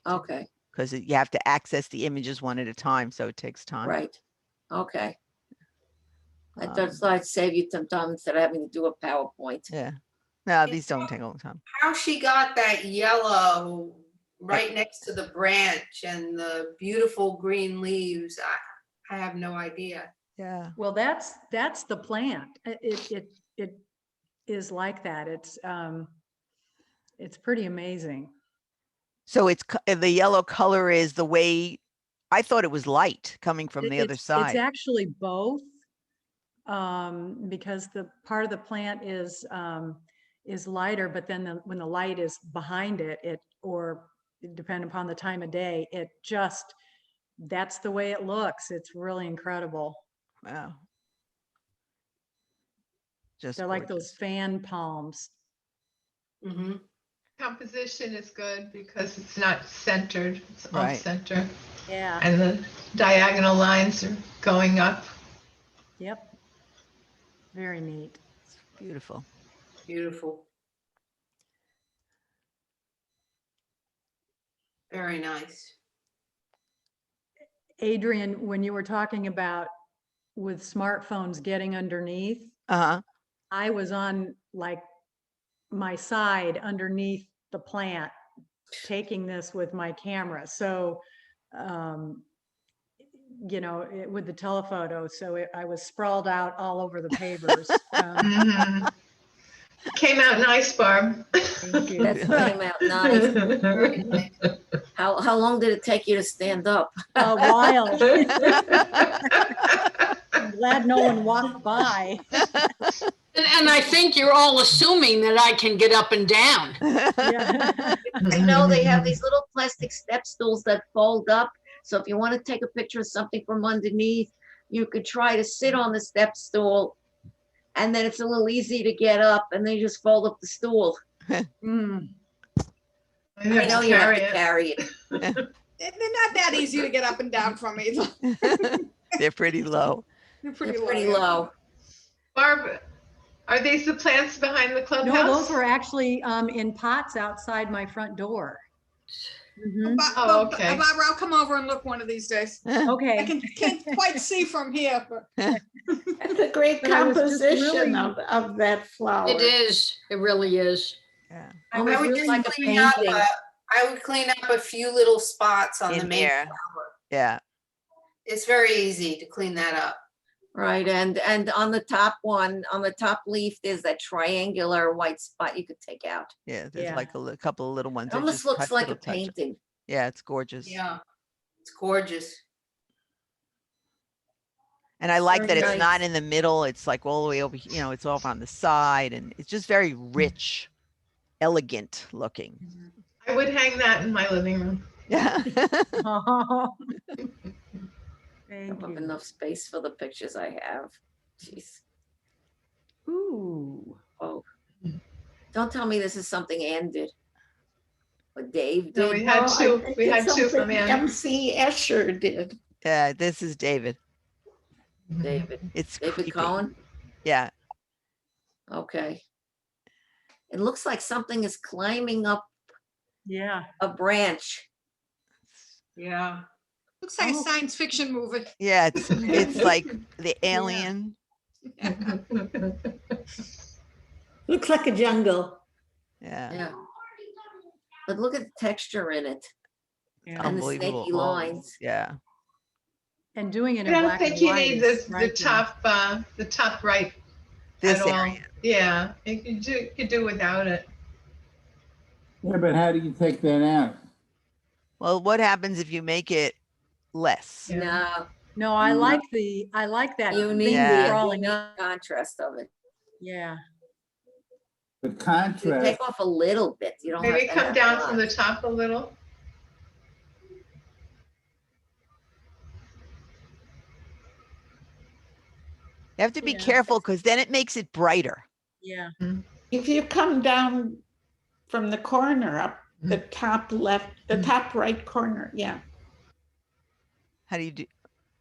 Okay, because you have to access the images one at a time. So it takes time. right. Okay. I Um, thought I'd save you some time instead of having to do a PowerPoint. Yeah. No, these don't take a long time. How she got that yellow right next to the branch and the beautiful green leaves, I have no idea. Yeah. Well, that's the plant. It is like that. It's pretty amazing. So the yellow color is the way I thought it was light coming from the other It's side. actually both. Because the part of the plant is lighter, but then when the light is behind it, or depending upon the time of day, that's the way it looks. It's really incredible. Wow. Just They're like those gorgeous. fan palms. Mhm. Composition is good because it's not centered, it's off Right. center. Yeah. And the diagonal lines are going up. Yep. Very neat. It's beautiful. Beautiful. Very nice. Adrian, when you were talking about with smartphones getting underneath, Uh-huh. I was on like my side underneath the plant, taking this with my camera. So, with the telephoto, so I was sprawled out all over the pavers. Mhm. Came out nice, Barb. Thank you. That came out nice. Very nice. How long did it take you to stand up? A while. I'm glad no one walked by. And I think you're all assuming that I can get up and down. Yeah. I know they have these little plastic step stools that fold up. So if you want to take a picture of something from underneath, you could try to sit on the step stool And then it's a little easy to get up and then you just fold up the stool. Mm. I have I know to you have carry to it. carry it. They're not that easy to get up and down from either. They're pretty low. They're They're pretty pretty low. low. Barb, are these the plants behind the clubhouse? No, those were actually in pots outside my front door. Mhm. Oh, okay. Barbara, I'll come over and look one of these days. I Okay. can't quite see from here, but That's a great But I was just composition really- of that flower. It is, it really is. Yeah. I I was would really just painting. I would clean up a few little spots on the In main there. flower. Yeah. It's very easy to clean that up. Right, and on the top one, on the top leaf, there's that triangular white spot you could take out. Yeah. There's Yeah. like a couple of little ones. It that almost just looks touch like a little touch. painting. Yeah, it's gorgeous. Yeah, it's gorgeous. And I like that Very it's not nice. in the middle. It's like all the way over, it's off on the side, and it's just very rich, elegant looking. I would hang that in my living room. Yeah. Oh. I Thank don't have you. enough space for the pictures I have. Jeez. Ooh. Oh. Don't tell me this is something Ann did. Or Dave No, we did. had No, I two. think We had it's two from something Ann. MC Escher did. Yeah, this is David. David. It's David creepy. Cohen? Yeah. Okay. It looks like something is climbing up Yeah. a branch. Yeah. looks like a Oh. science fiction movie. Yeah, it's like the alien. Looks like a jungle. Yeah. Yeah. But look at the texture in it Yeah. and the Unbelievable. snaky lines. Yeah. And doing it I in don't black and think you white need is the top right This at all. area. Yeah, you could do without it. Yeah, but how do you take that out? Well, what happens if you make it less? Yeah. No, No, I like that. you thing need Yeah. the crawling unique up. contrast of it. Yeah. The You contrast, take off a little bit. You don't have Maybe to come have down a from the lot. top a little. You have to be Yeah. careful because then it makes it brighter. Yeah. If you come down from the corner up, the top left, the top right corner, yeah. How do you do?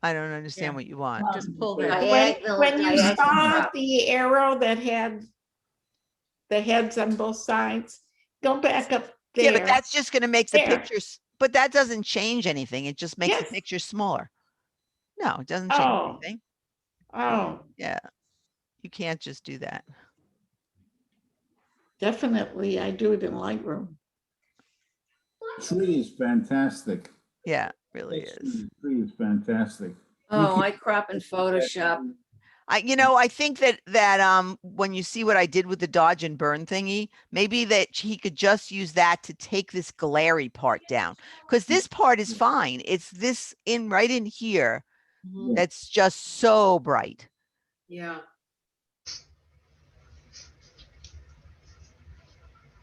I don't understand Yeah. what you want. Just pull that. Diagonal- When you diagonal saw drop. the arrow that had the heads on both sides, go back up Yeah, there. but that's just going to make the There. pictures, but that doesn't change anything. It just makes the Yes. picture smaller. No, it doesn't change Oh. anything. Oh, Yeah. You can't just do that. definitely, I do it in Lightroom. tree is fantastic. Yeah, it really is. Tree is fantastic. Oh, can- I crop in Photoshop. I think that when you see what I did with the dodge and burn thingy, maybe that he could just use that to take this glary part down. Because this part is fine. It's this right in here Mhm. that's just so bright. Yeah.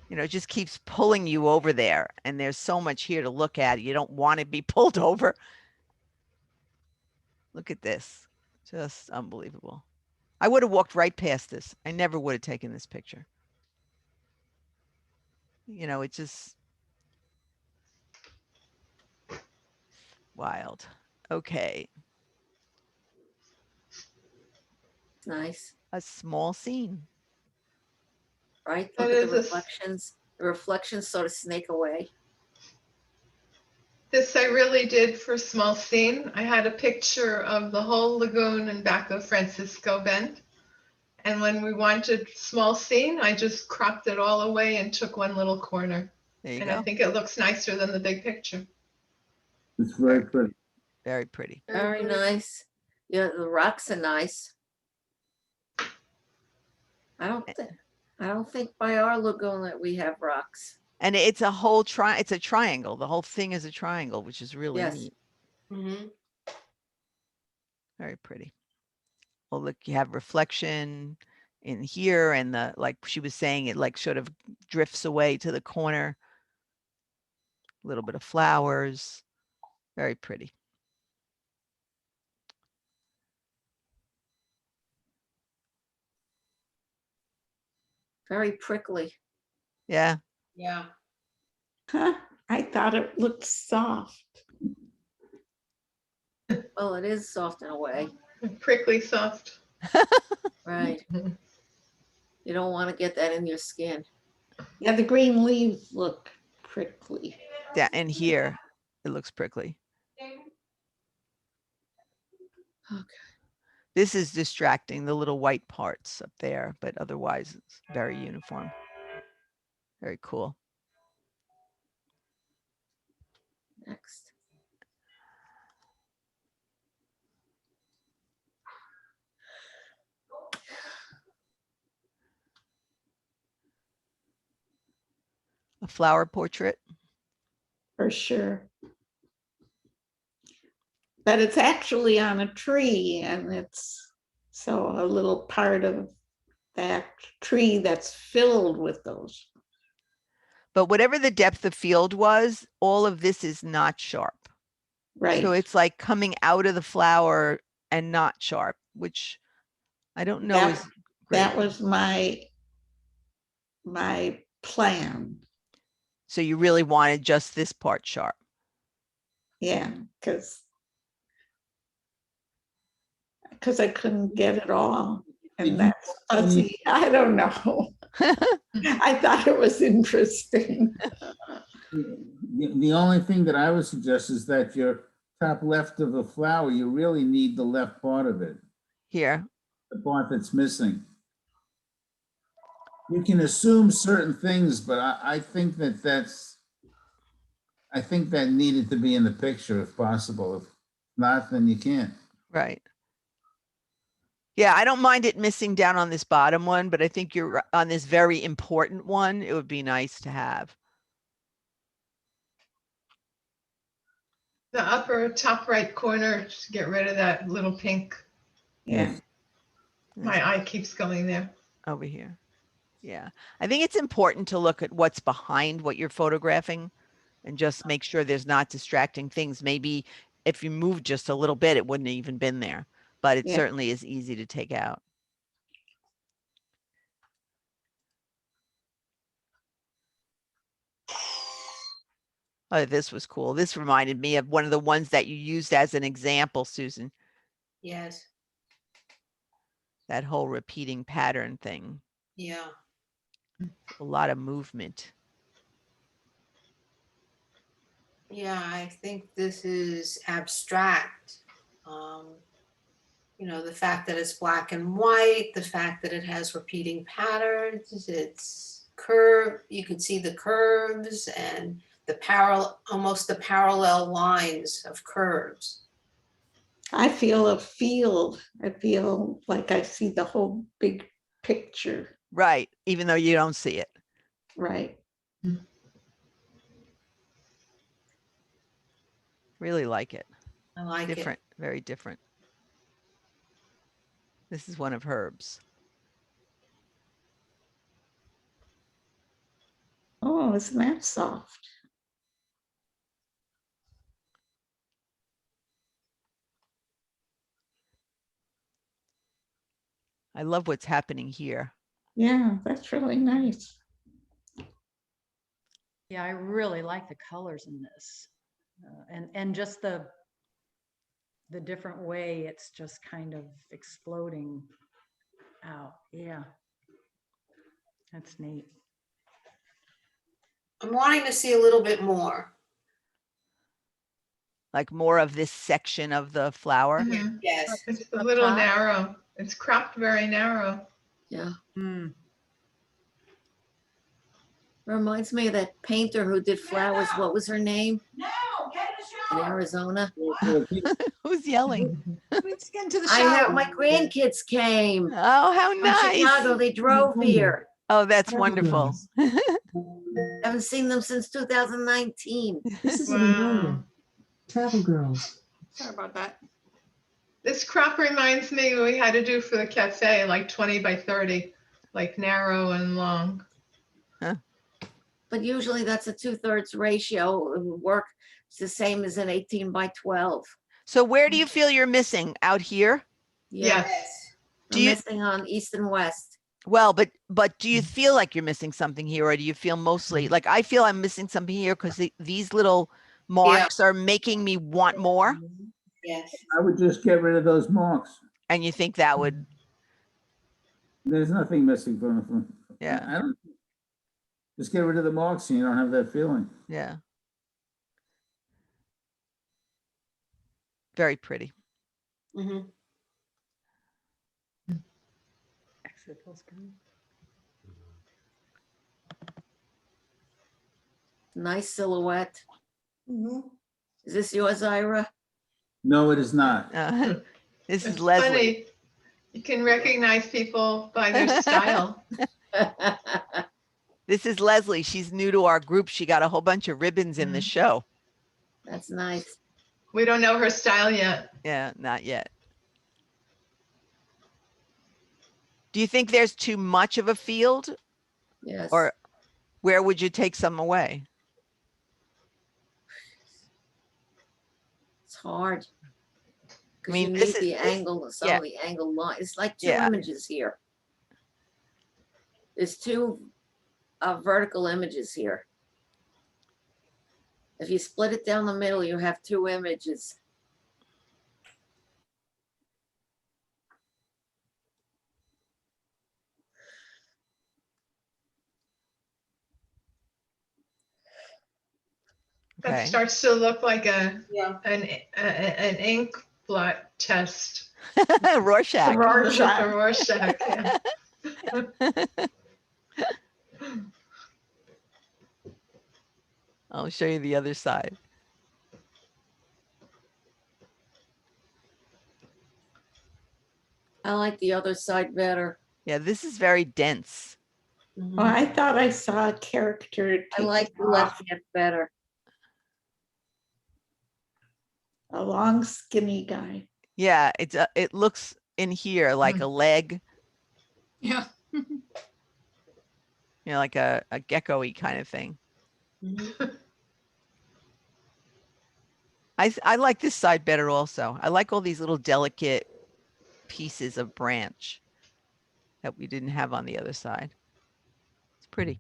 It just keeps pulling you over there. And there's so much here to look at. You don't want to be pulled over. Look at this. Just unbelievable. I would have walked right past this. I never would have taken this picture. It's just wild. Okay. Nice, A small scene. right? That Look at is the a s- reflections. The reflections sort of snake away. This I really did for small scene. I had a picture of the whole lagoon in back of Francisco Bend. And when we wanted small scene, I just cropped it all away and took one little corner. There you And go. I think it looks nicer than the big picture. It's very pretty. Very pretty. Very nice. Yeah, the rocks are nice. I don't think by our lagoon that we have rocks. And it's a whole it's a triangle. The whole thing is a triangle, which is really Yes. neat. Mhm. Very pretty. Well, look, you have reflection in here, and like she was saying, it like sort of drifts away to the corner. A little bit of flowers. Very pretty. Very prickly. Yeah. Yeah. Huh, I thought it looked soft. Well, it is soft in a way, Prickly soft. right? You don't want to get that in your skin. Yeah, the green leaves look prickly. Yeah, and here it looks prickly. Okay. This is distracting, the little white parts up there, but otherwise it's very uniform. Very cool. Next. A flower portrait. For sure. But it's actually on a tree, and it's so a little part of that tree that's filled with those. But whatever the depth of field was, all of this is not sharp. Right. So it's like coming out of the flower and not sharp, which I don't know That- is great. That was my plan. So you really wanted just this part sharp. Yeah, because I couldn't get it all. Did you- And that's fuzzy. I don't know. I thought it was interesting. The only thing that I would suggest is that your top left of the flower, you really need the left part of it, Here. the part that's missing. You can assume certain things, but I think I think that needed to be in the picture if possible. If not, then you can't. Right. Yeah, I don't mind it missing down on this bottom one, but I think you're on this very important one. It would be nice to have. The upper top right corner, just get rid of that little pink. Yeah. My eye keeps going there. Over here. Yeah, I think it's important to look at what's behind what you're photographing and just make sure there's not distracting things. Maybe if you moved just a little bit, it wouldn't have even been there, but it Yeah. certainly is easy to take out. Oh, this was cool. This reminded me of one of the ones that you used as an example, Susan, Yes. that whole repeating pattern thing. Yeah. A lot of movement. Yeah, I think this is abstract. You know, the fact that it's black and white, the fact that it has repeating patterns, it's curved. You can see the curves and almost the parallel lines of curves. I feel a field. I feel like I see the whole big picture. Right, even though you don't see it. Right. Really like it. I like Different, very different. This is one of Herb's. Oh, isn't that soft? I love what's happening here. Yeah, that's really nice. Yeah, I really like the colors in this. And just the different way it's just kind of exploding out. Yeah. That's neat. I'm wanting to see a little bit more. Like more of this section of the flower. Mhm. Yes. It's a Up little top? narrow. It's cropped very narrow. Yeah. Hmm. Reminds me of that painter who did flowers. What was her name? In Arizona. Who's yelling? Let's get into the I know shower. my grandkids came Oh, how from Chicago. nice. They drove here. Oh, that's wonderful. Haven't seen them since 2019. This is Wow. Ramona, Travel Girls. Sorry about that. This crop reminds me what we had to do for the cafe, like 20 by 30, like narrow and long. But usually that's a 2/3 ratio. It would work. It's the same as an 18 by 12. So where do you feel you're missing? Out here? Yes. I'm Do you- missing on east and west. Well, but do you feel like you're missing something here, or do you feel mostly like I feel I'm missing something here because these little marks are making me want more? Yes. I would just get rid of those marks. And you think that would, There's nothing missing from. Yeah. I don't. Just get rid of the marks and you don't have that feeling. yeah. Very pretty. Mhm. Exit full screen. Nice silhouette. Mhm. Is this yours, Ira? No, it is not. This is It's Leslie. funny. You can recognize people by their style. This is Leslie. She's new to our group. She got a whole bunch of ribbons in the show. That's nice. We don't know her style yet. Yeah, not yet. Do you think there's too much of a field, Yes. or where would you take some away? It's hard. Because mean, you this need is- the angle, some yeah. of the angle line. It's like two Yeah. images here. There's two vertical images here. If you split it down the middle, you have two images. That Okay. starts to look like Yeah. an ink blot test. Rorschach. Rorschach. A Rorschach, yeah. I'll show you the other side. I like the other side better. Yeah, this is very dense. Oh, I thought I saw a character. I like the taking left off, half better. a long skinny guy. Yeah, it looks in here like a leg, Yeah. like a gecko-y kind of thing. I like this side better also. I like all these little delicate pieces of branch that we didn't have on the other side. It's pretty.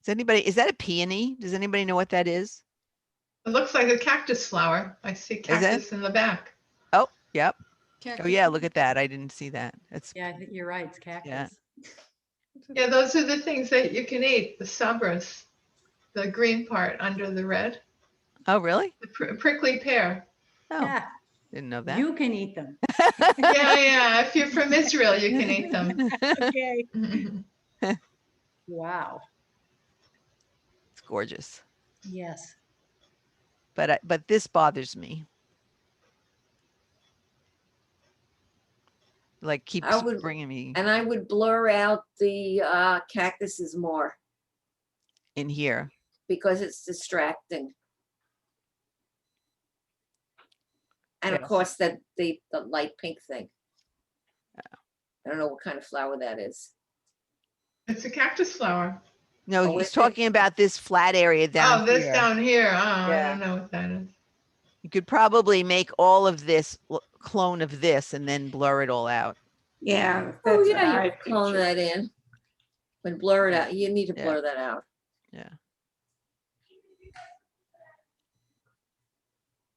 Is that a peony? Does anybody know what that is? It looks like a cactus flower. I see cactus in the back. Oh, yep. Oh Cactus. yeah, look at that. I didn't see that. That's Yeah, I think you're right. It's cactus. Yeah, those are the things that you can eat, the sabras, the green part under the red, Oh, really? the prickly pear. Oh, Yeah, didn't know that. you can eat them. Yeah, if you're from Israel, you can eat them. Okay. Wow. It's gorgeous. Yes. But this bothers me. Like keeps I would- bringing me And I would blur out the cactuses more in here. because it's distracting. And of Yes. course, that the light pink thing. I don't know what kind of flower that is. It's a cactus flower. No, Oh, he's is it? talking about this flat area down Oh, this here. down here. Oh, I Yeah. don't know what that is. You could probably make all of this clone of this and then blur it all out. Yeah. Oh, that's what yeah, I you can clone pictured. that in. But blur it out. You need to Yeah. blur that out. Yeah.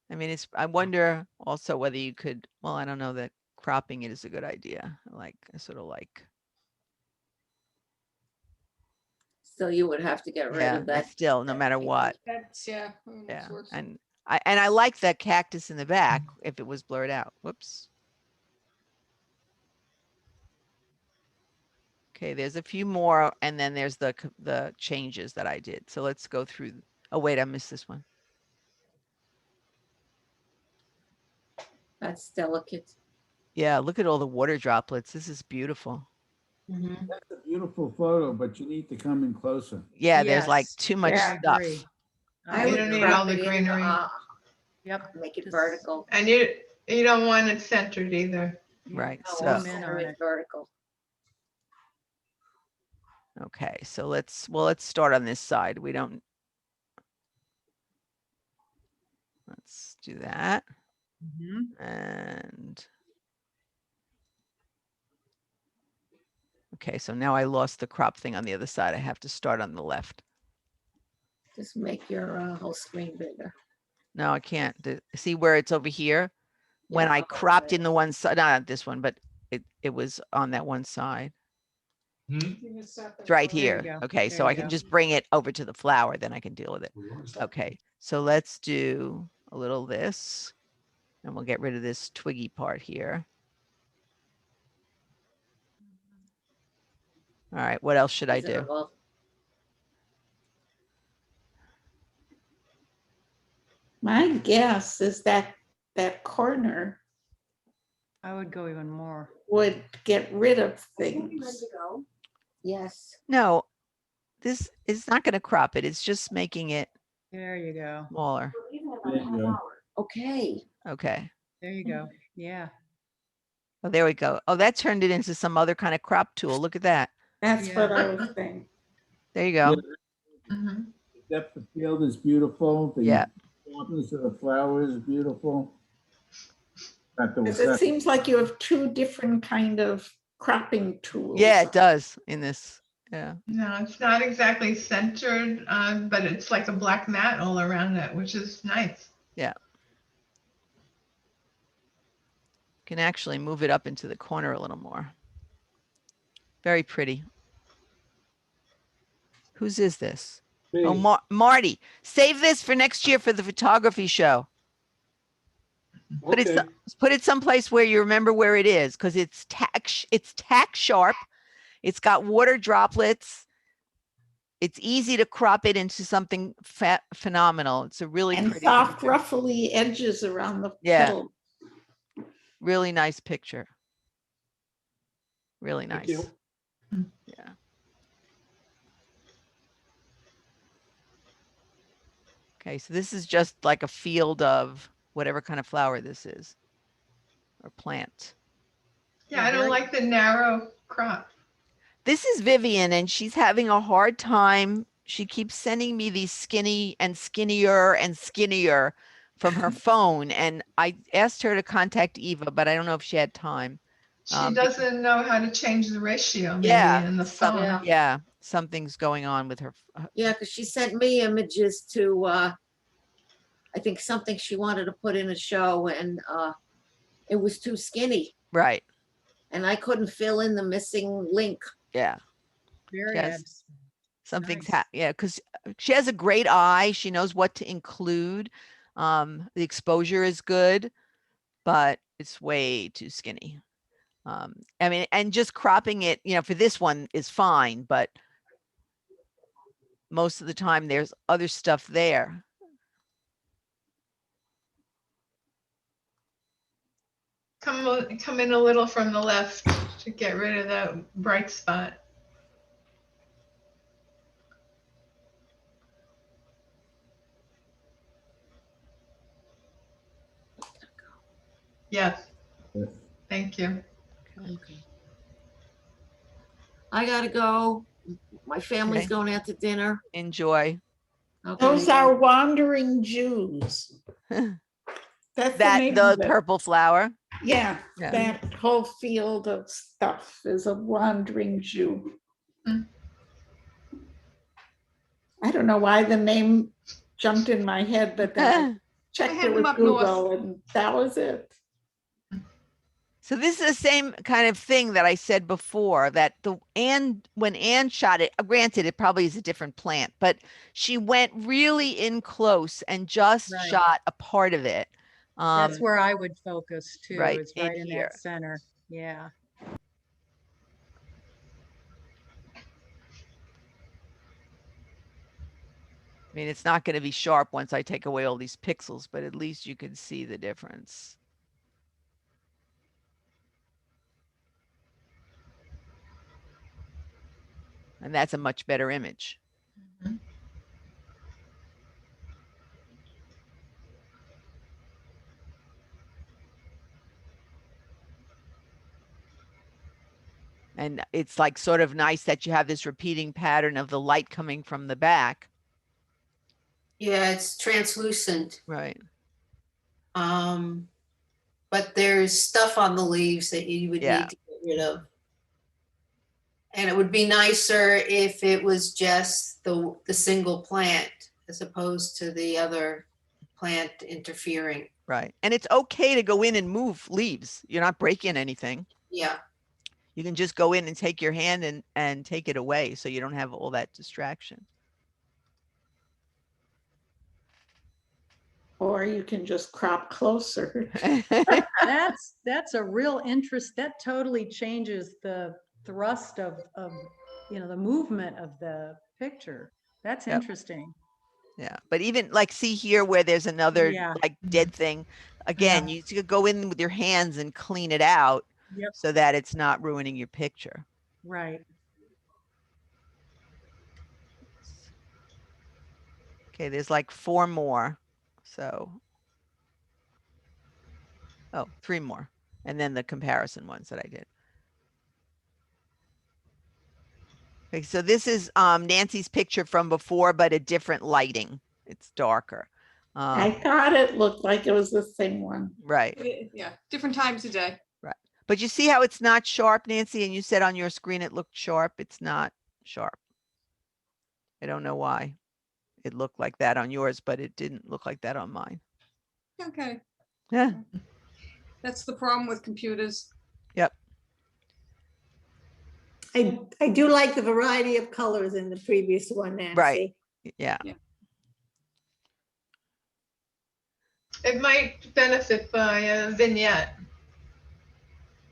I mean, I wonder also whether you could, well, I don't know that cropping it is a good idea. I sort of like, So you would have to get rid yeah, of but that. still, no matter what. That's, yeah. Yeah. works. And I like that cactus in the back if it was blurred out. Whoops. Okay, there's a few more, and then there's the changes that I did. So let's go through. Oh, wait, I missed this one. That's delicate. Yeah, look at all the water droplets. This is beautiful. That's a beautiful photo, but you need to come in closer. Yeah, there's like Yes. too much Yeah, I stuff. Agree. I You would don't need crop all the it in, greenery. Yep. Make it Just- vertical. And you don't want it centered either. Right. No, So, I'll Zoom in center on it it. vertical. okay. So let's start on this side. Let's do that. Mhm. And okay, so now I lost the crop thing on the other side. I have to start on the left. Just make your whole screen bigger. No, I can't. See where it's over here? When Yeah. I cropped in the one side, not this one, but it was on that one side. It's right There you here. go. Okay, There so you I can go. just bring it over to the flower, then I can deal with it. Okay, so let's do a little this. And we'll get rid of this twiggy part here. All right, what else should I do? Well, My guess is that that corner I would go even more. would get rid of things. yes. No, this is not going to crop it. It's just making it There you go. smaller. There you go. Okay. Okay. There you go. Yeah. Oh, there we go. Oh, that turned it into some other kind of crop tool. Look at that. That's Yeah. what I was saying. There you go. Mhm. Depth of field is beautiful. The Yeah. sharpness of the flower is beautiful. Not the- 'Cause it seems like you have two different kind of cropping tools. Yeah, it does in this. Yeah. No, it's not exactly centered, but it's like a black mat all around it, which is nice. Can actually move it up into the corner a little more. Very pretty. Whose is this? Oh, Me. Marty, save this for next year for the photography show. Put it, Okay. put it someplace where you remember where it is, because it's tack sharp. It's got water droplets. It's easy to crop it into something phenomenal. It's a really And pretty, soft ruffly edges around the Yeah. petal. really nice picture. Really Thank nice. you. Yeah. Okay, so this is just like a field of whatever kind of flower this is or plant. Yeah, I don't like the narrow crop. This is Vivian and she's having a hard time. She keeps sending me these skinny and skinnier and skinnier from her phone. And I asked her to contact Eva, but I don't know if she had time. She Be- doesn't know how to change the ratio maybe Yeah, in the some- phone. yeah, something's going on with her. Yeah, because she sent me images to, I think something she wanted to put in a show and it was too skinny Right. and I couldn't fill in the missing link. Yeah. Very Yes. abs- Something's Nice. yeah, because she has a great eye. She knows what to include. The exposure is good, but it's way too skinny. I mean, and just cropping it, for this one is fine, but most of the time there's other stuff there. Come in a little from the left to get rid of that bright spot. Yes, Yes. thank you. Okay. I gotta go. My family's Okay. going out to dinner. Enjoy. Those Okay. are wandering Jews. That's the name The of it. purple flower. Yeah, Yeah. that whole field of stuff is a wandering Jew. Mm. I don't know why the name jumped in my head, but then I checked had it them with up north. Google and that was it. So this is the same kind of thing that I said before, that when Anne shot it, granted, it probably is a different plant, but she went really in close and just Right. shot a part of it. That's where I would focus too. right It's in right in here. that center. Yeah. I mean, it's not going to be sharp once I take away all these pixels, but at least you can see the difference. And that's a much better image. Mhm. And it's like sort of nice that you have this repeating pattern of the light coming from the back. Yeah, it's translucent. Right. Um, but there's stuff on the leaves that you would Yeah. need to get rid of. And it would be nicer if it was just the single plant as opposed to the other plant interfering. Right. And it's okay to go in and move leaves. You're not breaking anything. Yeah, You can just go in and take your hand and take it away so you don't have all that distraction. Or you can just crop closer. That's a real interest. That totally changes the thrust of, the movement of the picture. That's Yep. interesting. Yeah. But even like, see here where there's another Yeah. like dead thing. Again, you could go in with your hands and clean it out Yep. so that it's not ruining your picture. Right. Okay. There's like 4 more. So, oh, 3 more. And then the comparison ones that I did. Okay, so this is Nancy's picture from before, but a different lighting. It's darker. I thought it looked like it was the same one. Right. Yeah, different times a day. But you see how it's not sharp, Nancy? And you said on your screen it looked sharp. It's not sharp. I don't know why it looked like that on yours, but it didn't look like that on mine. Okay, Yeah. that's the problem with computers. Yep. I do like the variety of colors in the previous one, Nancy. Right. Yeah. It might benefit by a vignette.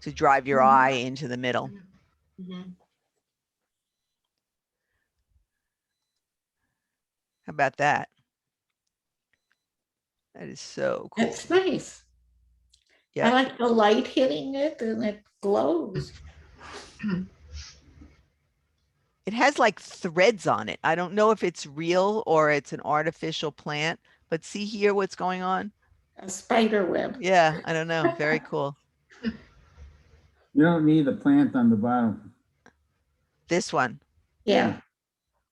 To drive your eye into the middle. mhm. How about that? That is so cool. It's nice. Yeah. I like the light hitting it and it glows. It has like threads on it. I don't know if it's real or it's an artificial plant, but see here what's going on? A spider web. Yeah, I don't know. Very cool. You don't need a plant on the bottom. This one Yeah.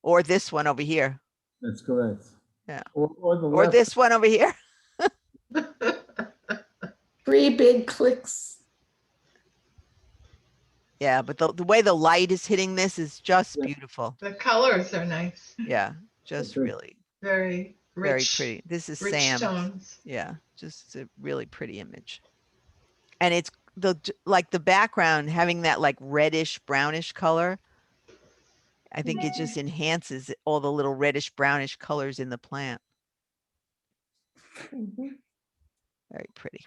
or this one over here That's correct. Yeah. Or the or left. this one over here. 3 big clicks. Yeah, but the way the light is hitting this is just Yeah. beautiful. The colors are nice, Yeah, just Okay. really very very rich, pretty. This is rich Sam's. tones. Yeah, just a really pretty image. And it's like the background having that like reddish brownish color. I think it just enhances all the little reddish brownish colors in the plant. Very pretty.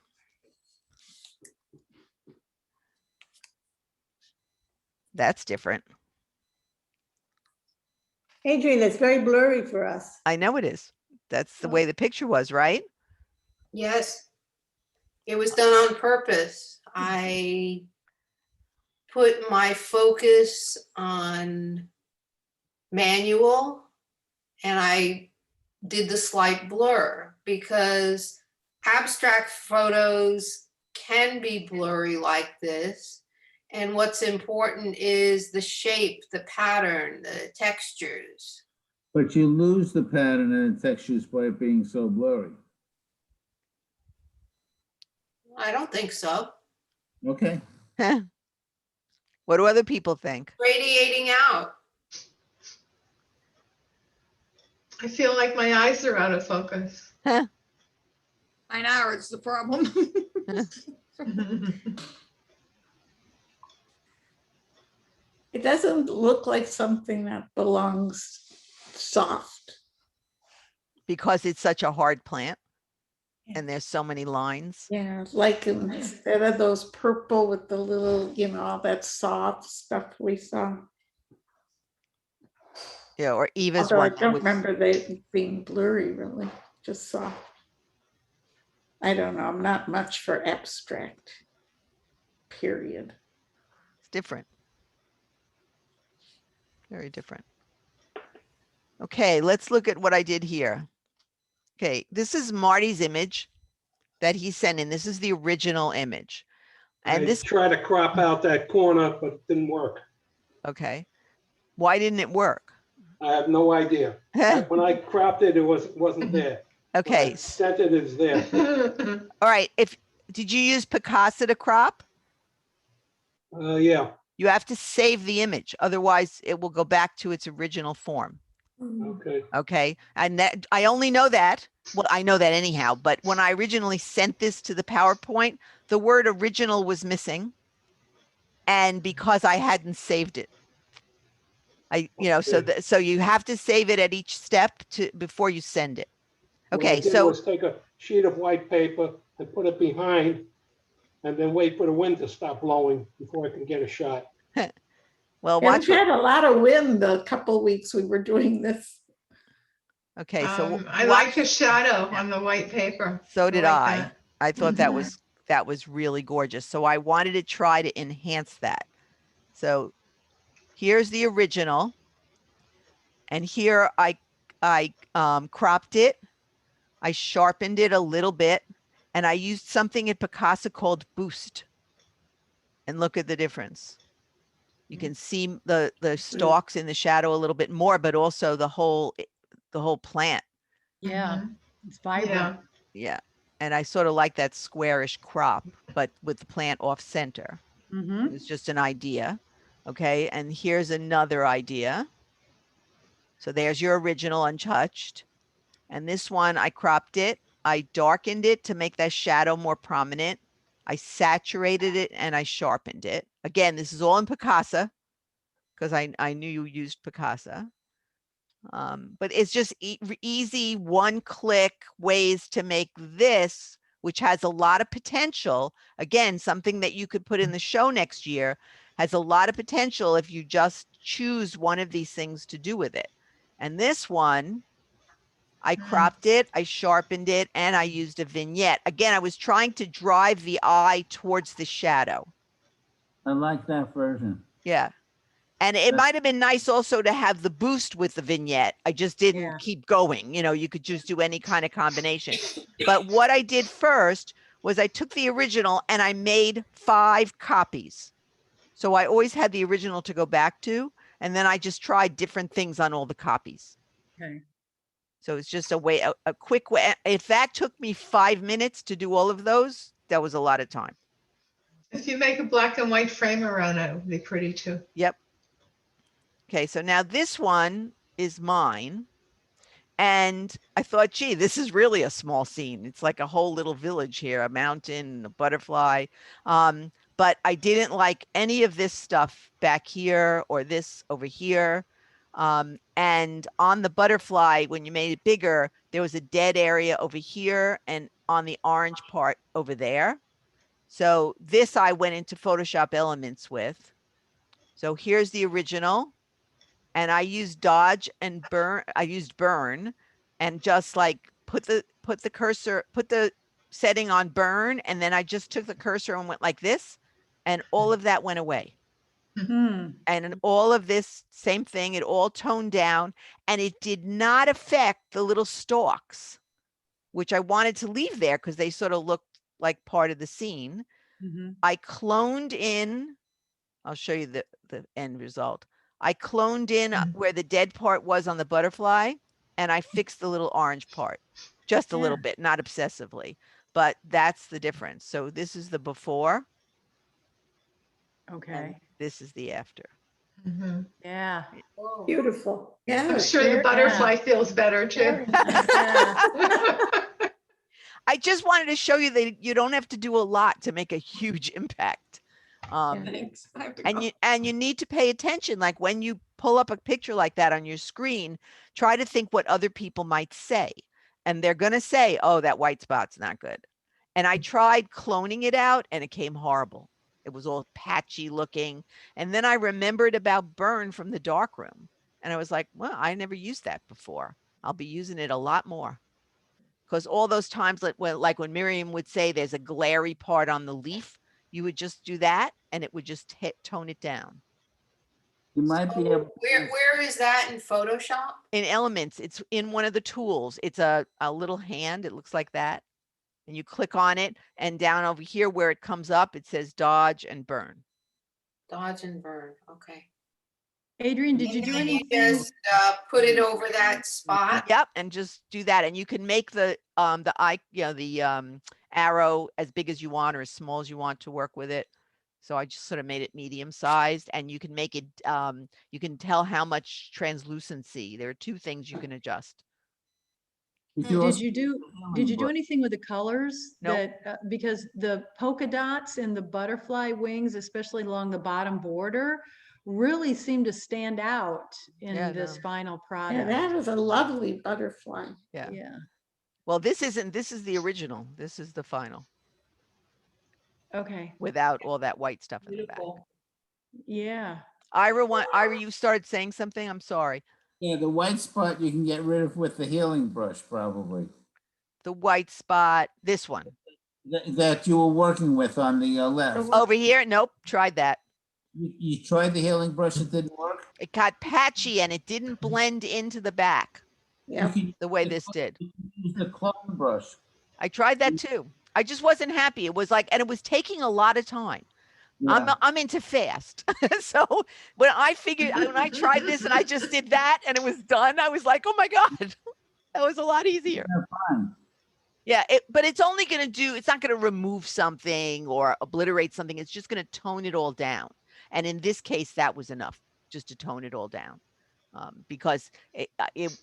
That's different. Adrian, that's very blurry for us. I know it is. That's the Oh. way the picture was, right? Yes. It was done on purpose. I put my focus on manual and I did the slight blur because abstract photos can be blurry like this. And what's important is the shape, the pattern, the textures. But you lose the pattern and the textures by it being so blurry. I don't think so. Okay. What do other people think? Radiating out. I feel like my eyes are out of focus. I know, it's the problem. It doesn't look like something that belongs soft. Because it's such a hard plant and there's so many lines. Yeah, like instead of those purple with the little, all that soft stuff we saw. Yeah, or Eva's Although I one. that don't was- remember they being blurry, really, just soft. I don't know, I'm not much for abstract, period. It's different. Very different. Okay, let's look at what I did here. Okay, this is Marty's image that he sent in. This is the original image. And I this, tried to crop out that corner, but it didn't work. okay. Why didn't it work? I have no idea. When I cropped it, wasn't there. When I Okay, sent it, it's there. all right. Did you use Picasa to crop? Yeah, You have to save the image, otherwise it will go back to its original form. okay. Okay, and that I only know that. Well, I know that anyhow, but when I originally sent this to the PowerPoint, the word original was missing. And because I hadn't saved it. So Okay. so you have to save it at each step before you send it. What I Okay, did so was take a sheet of white paper and put it behind and then wait for the wind to stop blowing before I can get a shot. well, And watch we've what, had a lot of wind the couple weeks we were doing this. okay, so I watch, like the shadow on the white paper. so did like I. that. I thought that Mhm. was really gorgeous. So I wanted to try to enhance that. So here's the original. And here I cropped it. I sharpened it a little bit, and I used something at Picasa called Boost. And look at the difference. You can see the stalks in the shadow a little bit more, but also the whole plant. Yeah, Mhm. it's vibrant. Yeah. And I sort of like that squarish crop, but with the plant off center. Mm-hmm. It's just an idea. Okay. And here's another idea. So there's your original untouched. And this one, I cropped it. I darkened it to make that shadow more prominent. I saturated it and I sharpened it. Again, this is all in Picasa because I knew you used Picasa. But it's just easy one-click ways to make this, which has a lot of potential. Again, something that you could put in the show next year, has a lot of potential if you just choose one of these things to do with it. And this one, I cropped it, I sharpened it, and I used a vignette. Again, I was trying to drive the eye towards the shadow. I like that version. Yeah. And it might have been nice also to have the boost with the vignette. I just didn't Yeah. keep going. You could just do any kind of combination. But what I did first was I took the original and I made 5 copies. So I always had the original to go back to, and then I just tried different things on all the copies. Okay. So it's just a quick way. If that took me 5 minutes to do all of those, that was a lot of time. If you make a black and white frame around it, it would be pretty too. Yep. Okay, so now this one is mine. And I thought, gee, this is really a small scene. It's like a whole little village here, a mountain, a butterfly. But I didn't like any of this stuff back here or this over here. And on the butterfly, when you made it bigger, there was a dead area over here and on the orange part over there. So this I went into Photoshop Elements with. So here's the original. And I used dodge and burn. I used burn and just like put the cursor, put the setting on burn. And then I just took the cursor and went like this, and all of that went away. Hmm. And all of this same thing, it all toned down, and it did not affect the little stalks, which I wanted to leave there because they sort of looked like part of the scene. Mm-hmm. I cloned in, I'll show you the end result. I cloned in where the dead part was on the butterfly, and I fixed the little orange part just a little bit, not obsessively, but that's the difference. So this is the before, and Okay. this is the after. Mhm. Yeah. Beautiful. Yeah. I'm sure the very- butterfly feels better too. very nice. Yeah. I just wanted to show you that you don't have to do a lot to make a huge impact. Thanks. I have to go. And you need to pay attention. Like when you pull up a picture like that on your screen, try to think what other people might say. And they're going to say, oh, that white spot's not good. And I tried cloning it out and it came horrible. It was all patchy looking. And then I remembered about burn from the darkroom. And I was like, well, I never used that before. I'll be using it a lot more. Because all those times like when Miriam would say there's a glary part on the leaf, you would just do that and it would just tone it down. You might be able. Where is that in Photoshop? In Elements, it's in one of the tools. It's a little hand. It looks like that. And you click on it, and down over here where it comes up, it says dodge and burn. Dodge and burn, okay. Adrian, did you And do then you anything? just put it over that spot. Yep, and just do that, and you can make the eye, the arrow as big as you want or as small as you want to work with it. So I just sort of made it medium sized, and you can make it, you can tell how much translucency. There are two things you can adjust. Did you do anything with the colors? Nope. That because the polka dots and the butterfly wings, especially along the bottom border, really seem to stand out in Yeah, this no. final Yeah, product. that is a lovely butterfly. Yeah. Yeah. Well, this is the original. This is the final Okay. without all that white stuff in the back. Beautiful. Yeah. Ira, you started saying something. I'm sorry. Yeah, the white spot you can get rid of with the healing brush, probably. The white spot, this one That you were working with on the left. over here. Nope. Tried that. You tried the healing brush, it didn't work? It got patchy and it didn't blend into the back Yeah. the way this did. Use the clone brush. I tried that too. I just wasn't happy. It was like, and it was taking a lot of time. Yeah. I'm into fast. So when I tried this and I just did that and it was done, I was like, oh my God, that was a lot easier. Fine. Yeah, but it's only going to it's not going to remove something or obliterate something. It's just going to tone it all down. And in this case, that was enough just to tone it all down. Because if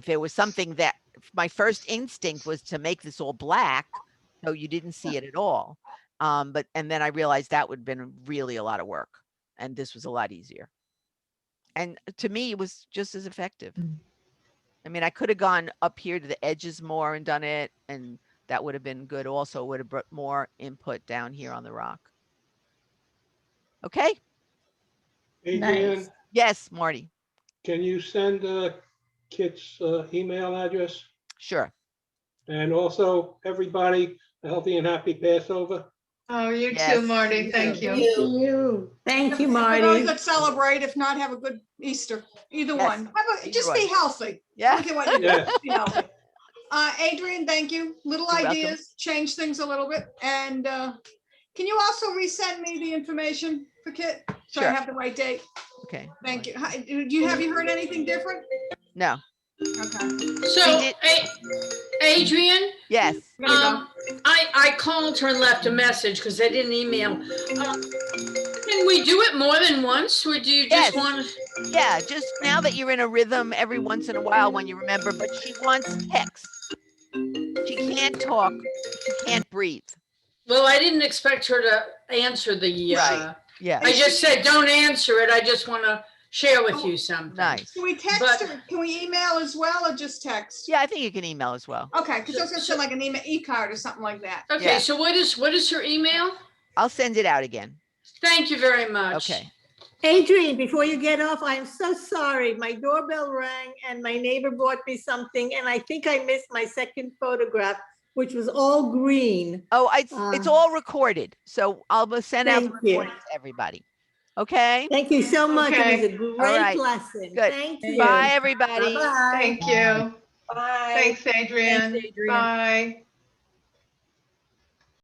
there was something that my first instinct was to make this all black, so you didn't see it at all. And then I realized that would have been really a lot of work, and this was a lot easier. And to me, it was just as effective. I mean, I could have gone up here to the edges more and done it, and that would have been good. Also, would have brought more input down here on the rock. Okay. Adrian, Nice. Yes, Marty. can you send Kit's email address? Sure. And also, everybody, a healthy and happy Passover. Oh, you Yes, too, Marty. you Thank too. you. Thank you, For Marty. those that celebrate, if not, have a good Easter. Either Yes, one. either Just one. be healthy. Yeah. Look at what you do. Yeah. Be healthy. Adrian, thank you. Little You're welcome. ideas, change things a little bit. And can you also resend me the information for Kit? So Sure. I have the right date. Okay. Thank you. Have you heard anything different? No. Okay. So, did- Adrian, Yes. Gotta I called her and left a message because I didn't email. Can we do it more than once, or do you Yes. just want? Yeah. Just now that you're in a rhythm, every once in a while when you remember, but she wants text. She can't talk. She can't breathe. Well, I didn't expect her to answer the. Right. Yeah. I just said, don't answer it. I just want to share with you something. Nice. Can we text But- or can we email as well or just text? Yeah, I think you can email as well. Okay, because I was gonna send like an email e-card or something like that. Okay, Yeah. so what is her email? I'll send it out again. Thank you very much. Okay. Adrian, before you get off, I'm so sorry. My doorbell rang and my neighbor bought me something and I think I missed my second photograph, which was all green. Oh, it's all recorded. So I'll send out the Thank you. recording to everybody. Okay. Thank you so much. Okay. It was a right. great lesson. Good. Thank you. Bye, everybody. Bye-bye. Thank you. Bye. Thanks, Adrian. Thanks, Adrian. Bye.